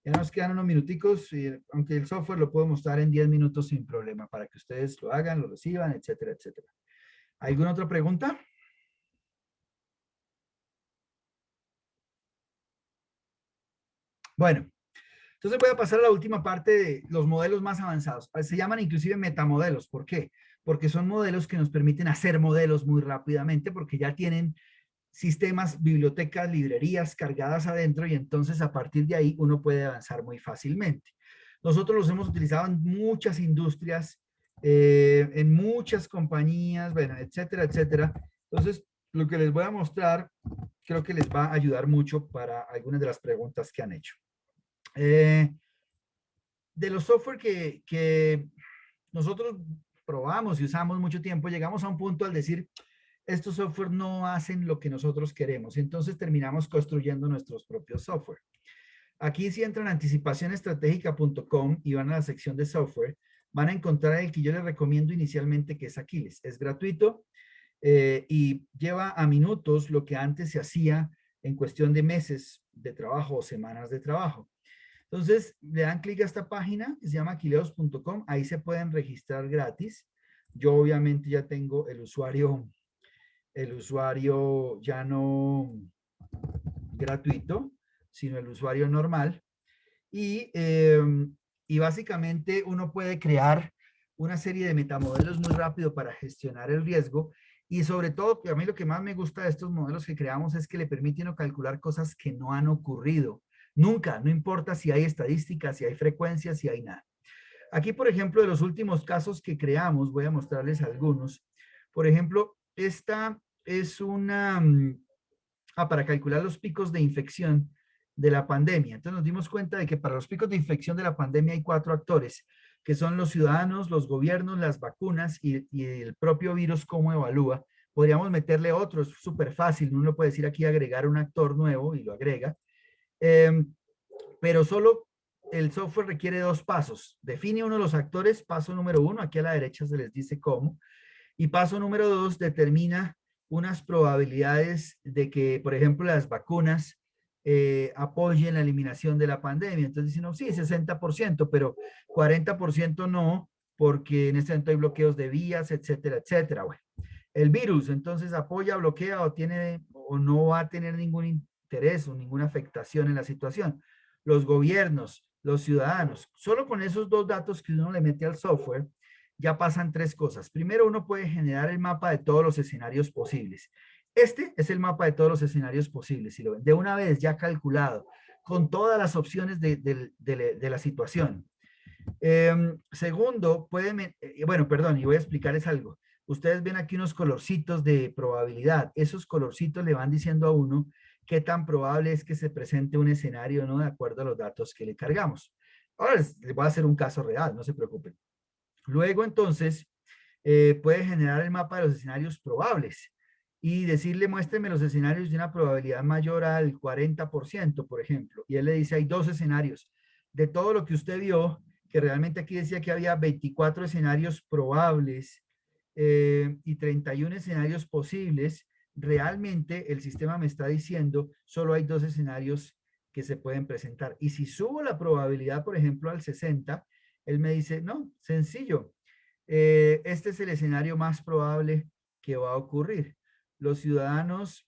Ya nos quedan unos minuticos, aunque el software lo puedo mostrar en 10 minutos sin problema, para que ustedes lo hagan, lo reciban, etcétera, etcétera. ¿Alguna otra pregunta? Bueno, Entonces voy a pasar a la última parte de los modelos más avanzados. Se llaman inclusive metamodelos. ¿Por qué? Porque son modelos que nos permiten hacer modelos muy rápidamente porque ya tienen sistemas, bibliotecas, librerías cargadas adentro y entonces a partir de ahí uno puede avanzar muy fácilmente. Nosotros los hemos utilizado en muchas industrias, en muchas compañías, bueno, etcétera, etcétera. Entonces, lo que les voy a mostrar creo que les va a ayudar mucho para algunas de las preguntas que han hecho. De los software que nosotros probamos y usamos mucho tiempo, llegamos a un punto al decir, estos software no hacen lo que nosotros queremos. Entonces terminamos construyendo nuestros propios software. Aquí si entran a anticipacionestratégica.com y van a la sección de software, van a encontrar el que yo les recomiendo inicialmente, que es Aquiles. Es gratuito y lleva a minutos lo que antes se hacía en cuestión de meses de trabajo o semanas de trabajo. Entonces, le dan clic a esta página que se llama aquileos.com. Ahí se pueden registrar gratis. Yo obviamente ya tengo el usuario ya no gratuito, sino el usuario normal. Y básicamente uno puede crear una serie de metamodelos muy rápido para gestionar el riesgo. Y sobre todo, a mí lo que más me gusta de estos modelos que creamos es que le permiten calcular cosas que no han ocurrido. Nunca, no importa si hay estadísticas, si hay frecuencias, si hay nada. Aquí, por ejemplo, de los últimos casos que creamos, voy a mostrarles algunos. Por ejemplo, esta es una, para calcular los picos de infección de la pandemia. Entonces nos dimos cuenta de que para los picos de infección de la pandemia hay 4 actores, que son los ciudadanos, los gobiernos, las vacunas y el propio virus, cómo evalúa. Podríamos meterle otro, es súper fácil. Uno puede decir aquí agregar un actor nuevo y lo agrega. Pero solo el software requiere 2 pasos. Define uno de los actores, paso número 1, aquí a la derecha se les dice cómo. Y paso número 2, determina unas probabilidades de que, por ejemplo, las vacunas apoyen la eliminación de la pandemia. Entonces dicen, no, sí, 60%, pero 40% no, porque en este momento hay bloqueos de vías, etcétera, etcétera. Bueno, el virus, entonces, apoya, bloquea o no va a tener ningún interés o ninguna afectación en la situación. Los gobiernos, los ciudadanos, solo con esos 2 datos que uno le mete al software, ya pasan 3 cosas. Primero, uno puede generar el mapa de todos los escenarios posibles. Este es el mapa de todos los escenarios posibles, si lo ven, de una vez ya calculado, con todas las opciones de la situación. Segundo, bueno, perdón, y voy a explicarles algo. Ustedes ven aquí unos colorcitos de probabilidad. Esos colorcitos le van diciendo a uno qué tan probable es que se presente un escenario, ¿no? De acuerdo a los datos que le cargamos. Ahora les voy a hacer un caso real, no se preocupen. Luego, entonces, puede generar el mapa de los escenarios probables y decirle, muéstreme los escenarios de una probabilidad mayor al 40%, por ejemplo. Y él le dice, hay 2 escenarios. De todo lo que usted vio, que realmente aquí decía que había 24 escenarios probables y 31 escenarios posibles, realmente el sistema me está diciendo, solo hay 2 escenarios que se pueden presentar. Y si subo la probabilidad, por ejemplo, al 60%, él me dice, no, sencillo, este es el escenario más probable que va a ocurrir. Los ciudadanos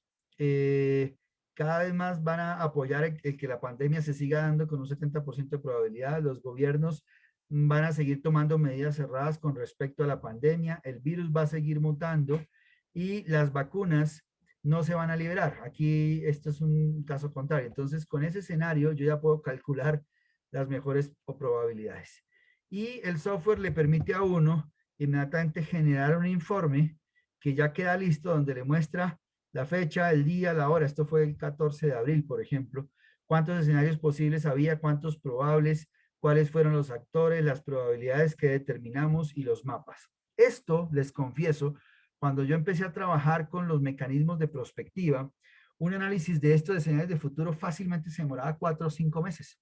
cada vez más van a apoyar el que la pandemia se siga dando con un 70% de probabilidad. Los gobiernos van a seguir tomando medidas cerradas con respecto a la pandemia. El virus va a seguir mutando y las vacunas no se van a liberar. Aquí esto es un caso contrario. Entonces, con ese escenario yo ya puedo calcular las mejores probabilidades. Y el software le permite a uno inmediatamente generar un informe que ya queda listo, donde le muestra la fecha, el día, la hora. Esto fue el 14 de abril, por ejemplo. Cuántos escenarios posibles había, cuántos probables, cuáles fueron los actores, las probabilidades que determinamos y los mapas. Esto, les confieso, cuando yo empecé a trabajar con los mecanismos de prospectiva, un análisis de estos escenarios de futuro fácilmente se demoraba 4 o 5 meses.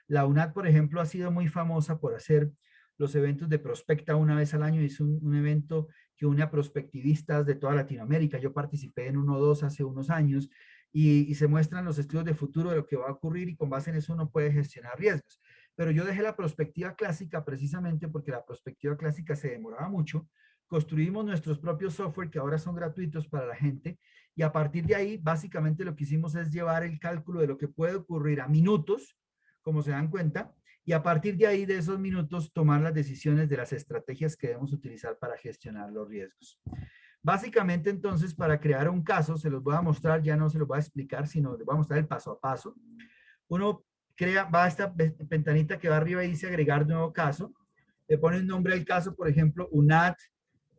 La UNAD, por ejemplo, ha sido muy famosa por hacer los eventos de Prospecta una vez al año. Es un evento que une a prospectivistas de toda Latinoamérica. Yo participé en 1 o 2 hace unos años y se muestran los estudios de futuro de lo que va a ocurrir y con base en eso uno puede gestionar riesgos. Pero yo dejé la prospectiva clásica precisamente porque la prospectiva clásica se demoraba mucho. Construimos nuestros propios software que ahora son gratuitos para la gente y a partir de ahí básicamente lo que hicimos es llevar el cálculo de lo que puede ocurrir a minutos, como se dan cuenta, y a partir de ahí, de esos minutos, tomar las decisiones de las estrategias que debemos utilizar para gestionar los riesgos. Básicamente, entonces, para crear un caso, se los voy a mostrar, ya no se los voy a explicar, sino les voy a mostrar el paso a paso. Uno va a esta ventanita que va arriba y dice agregar nuevo caso. Le pone un nombre al caso, por ejemplo, UNAT,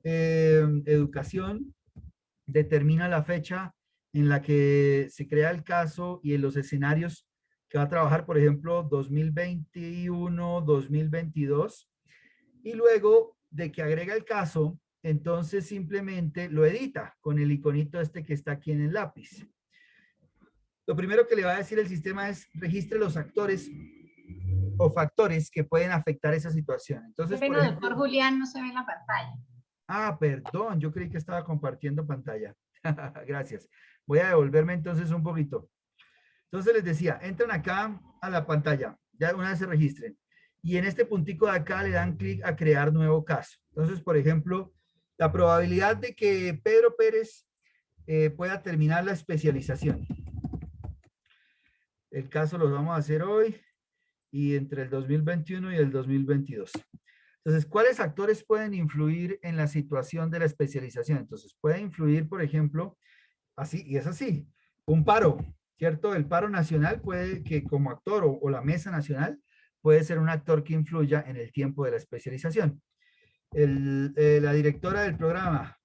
educación. Determina la fecha en la que se crea el caso y en los escenarios que va a trabajar, por ejemplo, 2021, 2022. Y luego de que agrega el caso, entonces simplemente lo edita con el iconito este que está aquí en el lápiz. Lo primero que le va a decir el sistema es registre los actores o factores que pueden afectar esa situación. Entonces, Pero, por ejemplo, doctor Julián, no se ve en la pantalla. Ah, perdón, yo creí que estaba compartiendo pantalla. Gracias. Voy a devolverme entonces un poquito. Entonces les decía, entran acá a la pantalla, ya una vez se registren. Y en este puntico de acá le dan clic a crear nuevo caso. Entonces, por ejemplo, la probabilidad de que Pedro Pérez pueda terminar la especialización. El caso lo vamos a hacer hoy y entre el 2021 y el 2022. Entonces, ¿cuáles actores pueden influir en la situación de la especialización? Entonces, puede influir, por ejemplo, así, y es así, un paro, ¿cierto? El paro nacional puede que como actor o la mesa nacional puede ser un actor que influya en el tiempo de la especialización. La directora del programa,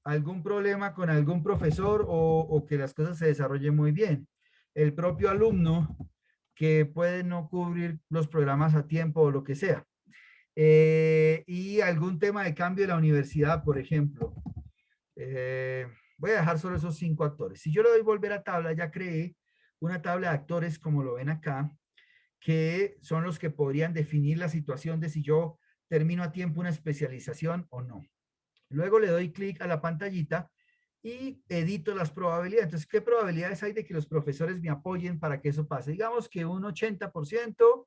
algún problema con algún profesor o que las cosas se desarrollen muy bien. El propio alumno que puede no cubrir los programas a tiempo o lo que sea. Y algún tema de cambio de la universidad, por ejemplo. Voy a dejar solo esos 5 actores. Si yo le doy volver a tabla, ya creé una tabla de actores, como lo ven acá, que son los que podrían definir la situación de si yo termino a tiempo una especialización o no. Luego le doy clic a la pantallita y edito las probabilidades. Entonces, ¿qué probabilidades hay de que los profesores me apoyen para que eso pase? Digamos que un 80%,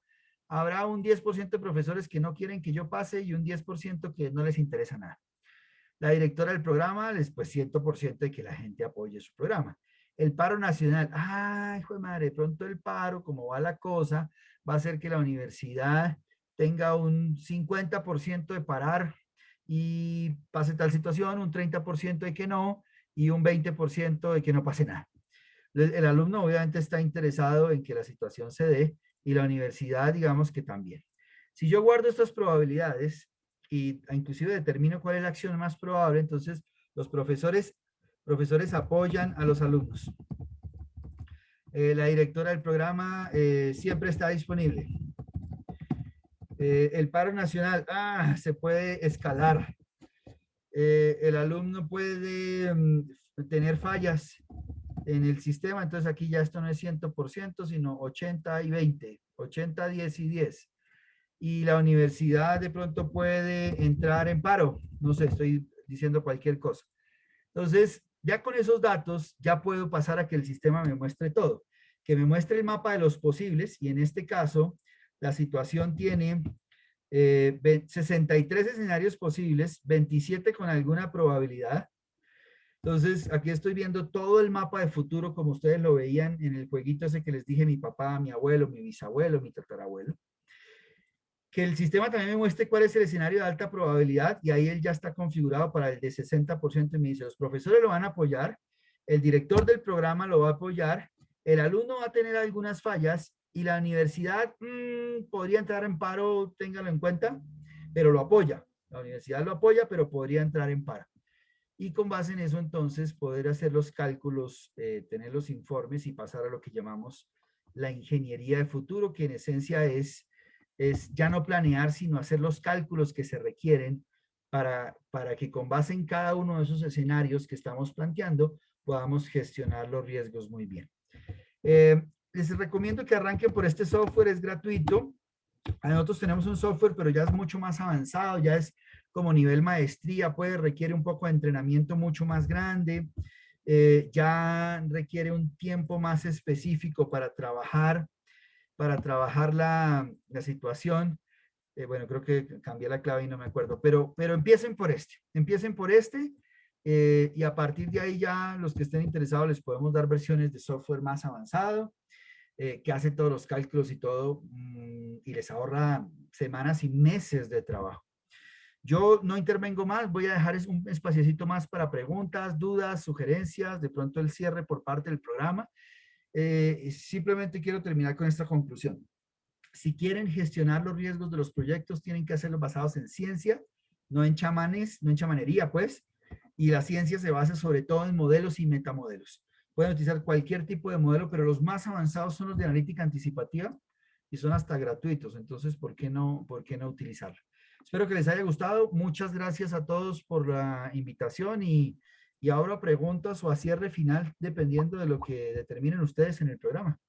habrá un 10% de profesores que no quieren que yo pase y un 10% que no les interesa nada. La directora del programa, pues 100% de que la gente apoye su programa. El paro nacional, ay, hijo de madre, de pronto el paro, como va la cosa, va a hacer que la universidad tenga un 50% de parar y pase tal situación, un 30% de que no, y un 20% de que no pase nada. El alumno obviamente está interesado en que la situación se dé y la universidad, digamos que también. Si yo guardo estas probabilidades y inclusive determino cuál es la acción más probable, entonces los profesores apoyan a los alumnos. La directora del programa siempre está disponible. El paro nacional, se puede escalar. El alumno puede tener fallas en el sistema, entonces aquí ya esto no es 100%, sino 80 y 20, 80, 10 y 10. Y la universidad de pronto puede entrar en paro, no sé, estoy diciendo cualquier cosa. Entonces, ya con esos datos, ya puedo pasar a que el sistema me muestre todo, que me muestre el mapa de los posibles, y en este caso, la situación tiene 63 escenarios posibles, 27 con alguna probabilidad. Entonces, aquí estoy viendo todo el mapa de futuro, como ustedes lo veían en el jueguito ese que les dije, mi papá, mi abuelo, mi bisabuelo, mi tatarabuelo. Que el sistema también me muestre cuál es el escenario de alta probabilidad, y ahí él ya está configurado para el de 60%, y me dice, los profesores lo van a apoyar, el director del programa lo va a apoyar, el alumno va a tener algunas fallas, y la universidad podría entrar en paro, téngalo en cuenta, pero lo apoya. La universidad lo apoya, pero podría entrar en paro. Y con base en eso, entonces, poder hacer los cálculos, tener los informes y pasar a lo que llamamos la ingeniería de futuro, que en esencia es ya no planear, sino hacer los cálculos que se requieren para que con base en cada uno de esos escenarios que estamos planteando, podamos gestionar los riesgos muy bien. Les recomiendo que arranquen por este software, es gratuito. Nosotros tenemos un software, pero ya es mucho más avanzado, ya es como nivel maestría, requiere un poco de entrenamiento mucho más grande, ya requiere un tiempo más específico para trabajar la situación. Bueno, creo que cambié la clave y no me acuerdo, pero empiecen por este, y a partir de ahí ya los que estén interesados les podemos dar versiones de software más avanzado. que hace todos los cálculos y todo, y les ahorra semanas y meses de trabajo. Yo no intervengo más, voy a dejar un espaciecito más para preguntas, dudas, sugerencias, de pronto el cierre por parte del programa. Simplemente quiero terminar con esta conclusión. Si quieren gestionar los riesgos de los proyectos, tienen que hacerlos basados en ciencia, no en chamanes, no en chamanería, pues, y la ciencia se basa sobre todo en modelos y metamodelos. Pueden utilizar cualquier tipo de modelo, pero los más avanzados son los de analítica anticipativa y son hasta gratuitos. Entonces, ¿por qué no utilizarlo? Espero que les haya gustado. Muchas gracias a todos por la invitación y ahora preguntas o a cierre final, dependiendo de lo que determinen ustedes en el programa.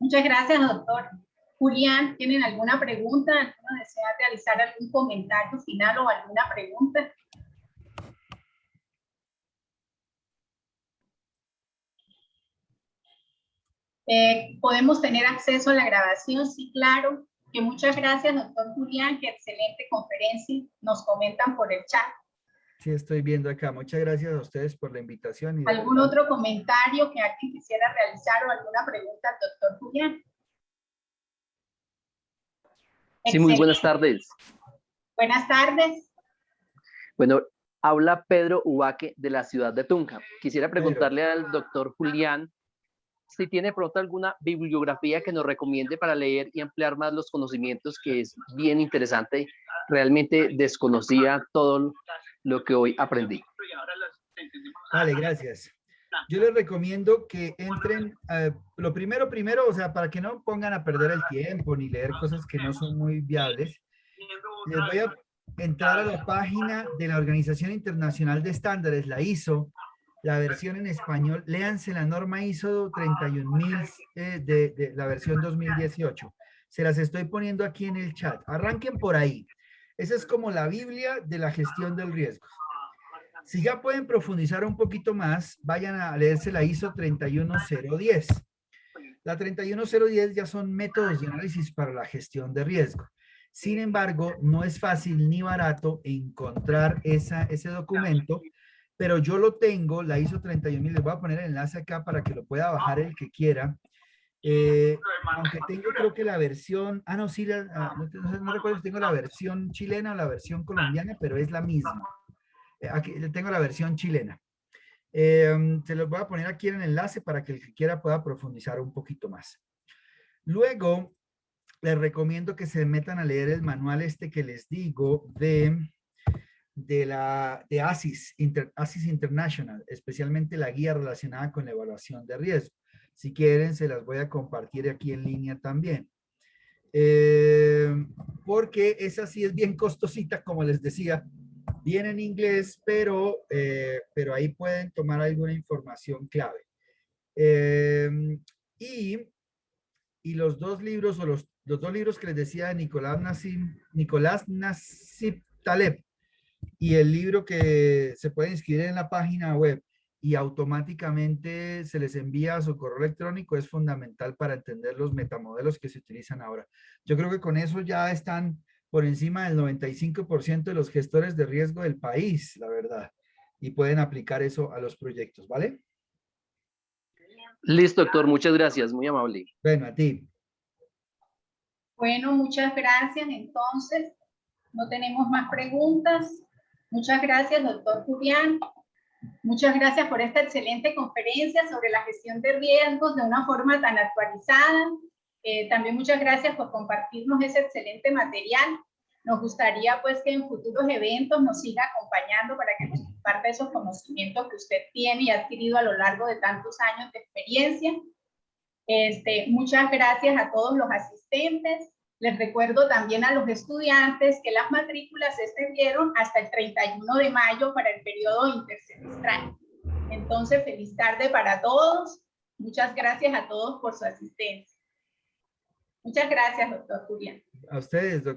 Muchas gracias, doctor. Julián, ¿tienen alguna pregunta? ¿Alguno desea realizar algún comentario final o alguna pregunta? ¿Podemos tener acceso a la grabación? Sí, claro. Que muchas gracias, doctor Julián. Qué excelente conferencia. Nos comentan por el chat. Sí, estoy viendo acá. Muchas gracias a ustedes por la invitación. Y ¿algún otro comentario que alguien quisiera realizar o alguna pregunta al doctor Julián? Sí, muy buenas tardes. Buenas tardes. Bueno, habla Pedro Ubaque de la ciudad de Tunja. Quisiera preguntarle al doctor Julián si tiene pronto alguna bibliografía que nos recomiende para leer y ampliar más los conocimientos, que es bien interesante. Realmente desconocía todo lo que hoy aprendí. Vale, gracias. Yo les recomiendo que entren, lo primero, o sea, para que no pongan a perder el tiempo ni leer cosas que no son muy viables, les voy a entrar a la página de la Organización Internacional de Estándares, la ISO, la versión en español. Léanse la norma ISO 31000 de la versión 2018. Se las estoy poniendo aquí en el chat. Arranquen por ahí. Esa es como la Biblia de la gestión del riesgo. Si ya pueden profundizar un poquito más, vayan a leerse la ISO 31010. La 31010 ya son métodos de análisis para la gestión de riesgo. Sin embargo, no es fácil ni barato encontrar ese documento, pero yo lo tengo, la ISO 31000, les voy a poner el enlace acá para que lo pueda bajar el que quiera. Aunque tengo creo que la versión, no, sí, no recuerdo si tengo la versión chilena o la versión colombiana, pero es la misma. Aquí tengo la versión chilena. Se los voy a poner aquí en el enlace para que el que quiera pueda profundizar un poquito más. Luego, les recomiendo que se metan a leer el manual que les digo de ASIS, ASIS International, especialmente la guía relacionada con la evaluación de riesgo. Si quieren, se las voy a compartir aquí en línea también. Porque esa sí es bien costosita, como les decía, viene en inglés, pero ahí pueden tomar alguna información clave. Y los dos libros, o los dos libros que les decía de Nicolás Nassib Taleb, y el libro que se puede inscribir en la página web y automáticamente se les envía a su correo electrónico, es fundamental para entender los metamodelos que se utilizan ahora. Yo creo que con eso ya están por encima del 95% de los gestores de riesgo del país, la verdad, y pueden aplicar eso a los proyectos, ¿vale? Listo, doctor, muchas gracias, muy amable. Bueno, a ti. Bueno, muchas gracias. Entonces, no tenemos más preguntas. Muchas gracias, doctor Julián. Muchas gracias por esta excelente conferencia sobre la gestión de riesgos de una forma tan actualizada. También muchas gracias por compartirnos ese excelente material. Nos gustaría pues que en futuros eventos nos siga acompañando para que nos comparta esos conocimientos que usted tiene y ha adquirido a lo largo de tantos años de experiencia. Muchas gracias a todos los asistentes. Les recuerdo también a los estudiantes que las matrículas se extendieron hasta el 31 de mayo para el periodo intersemestral. Entonces, feliz tarde para todos. Muchas gracias a todos por su asistencia. Muchas gracias, doctor Julián. A ustedes, doctor.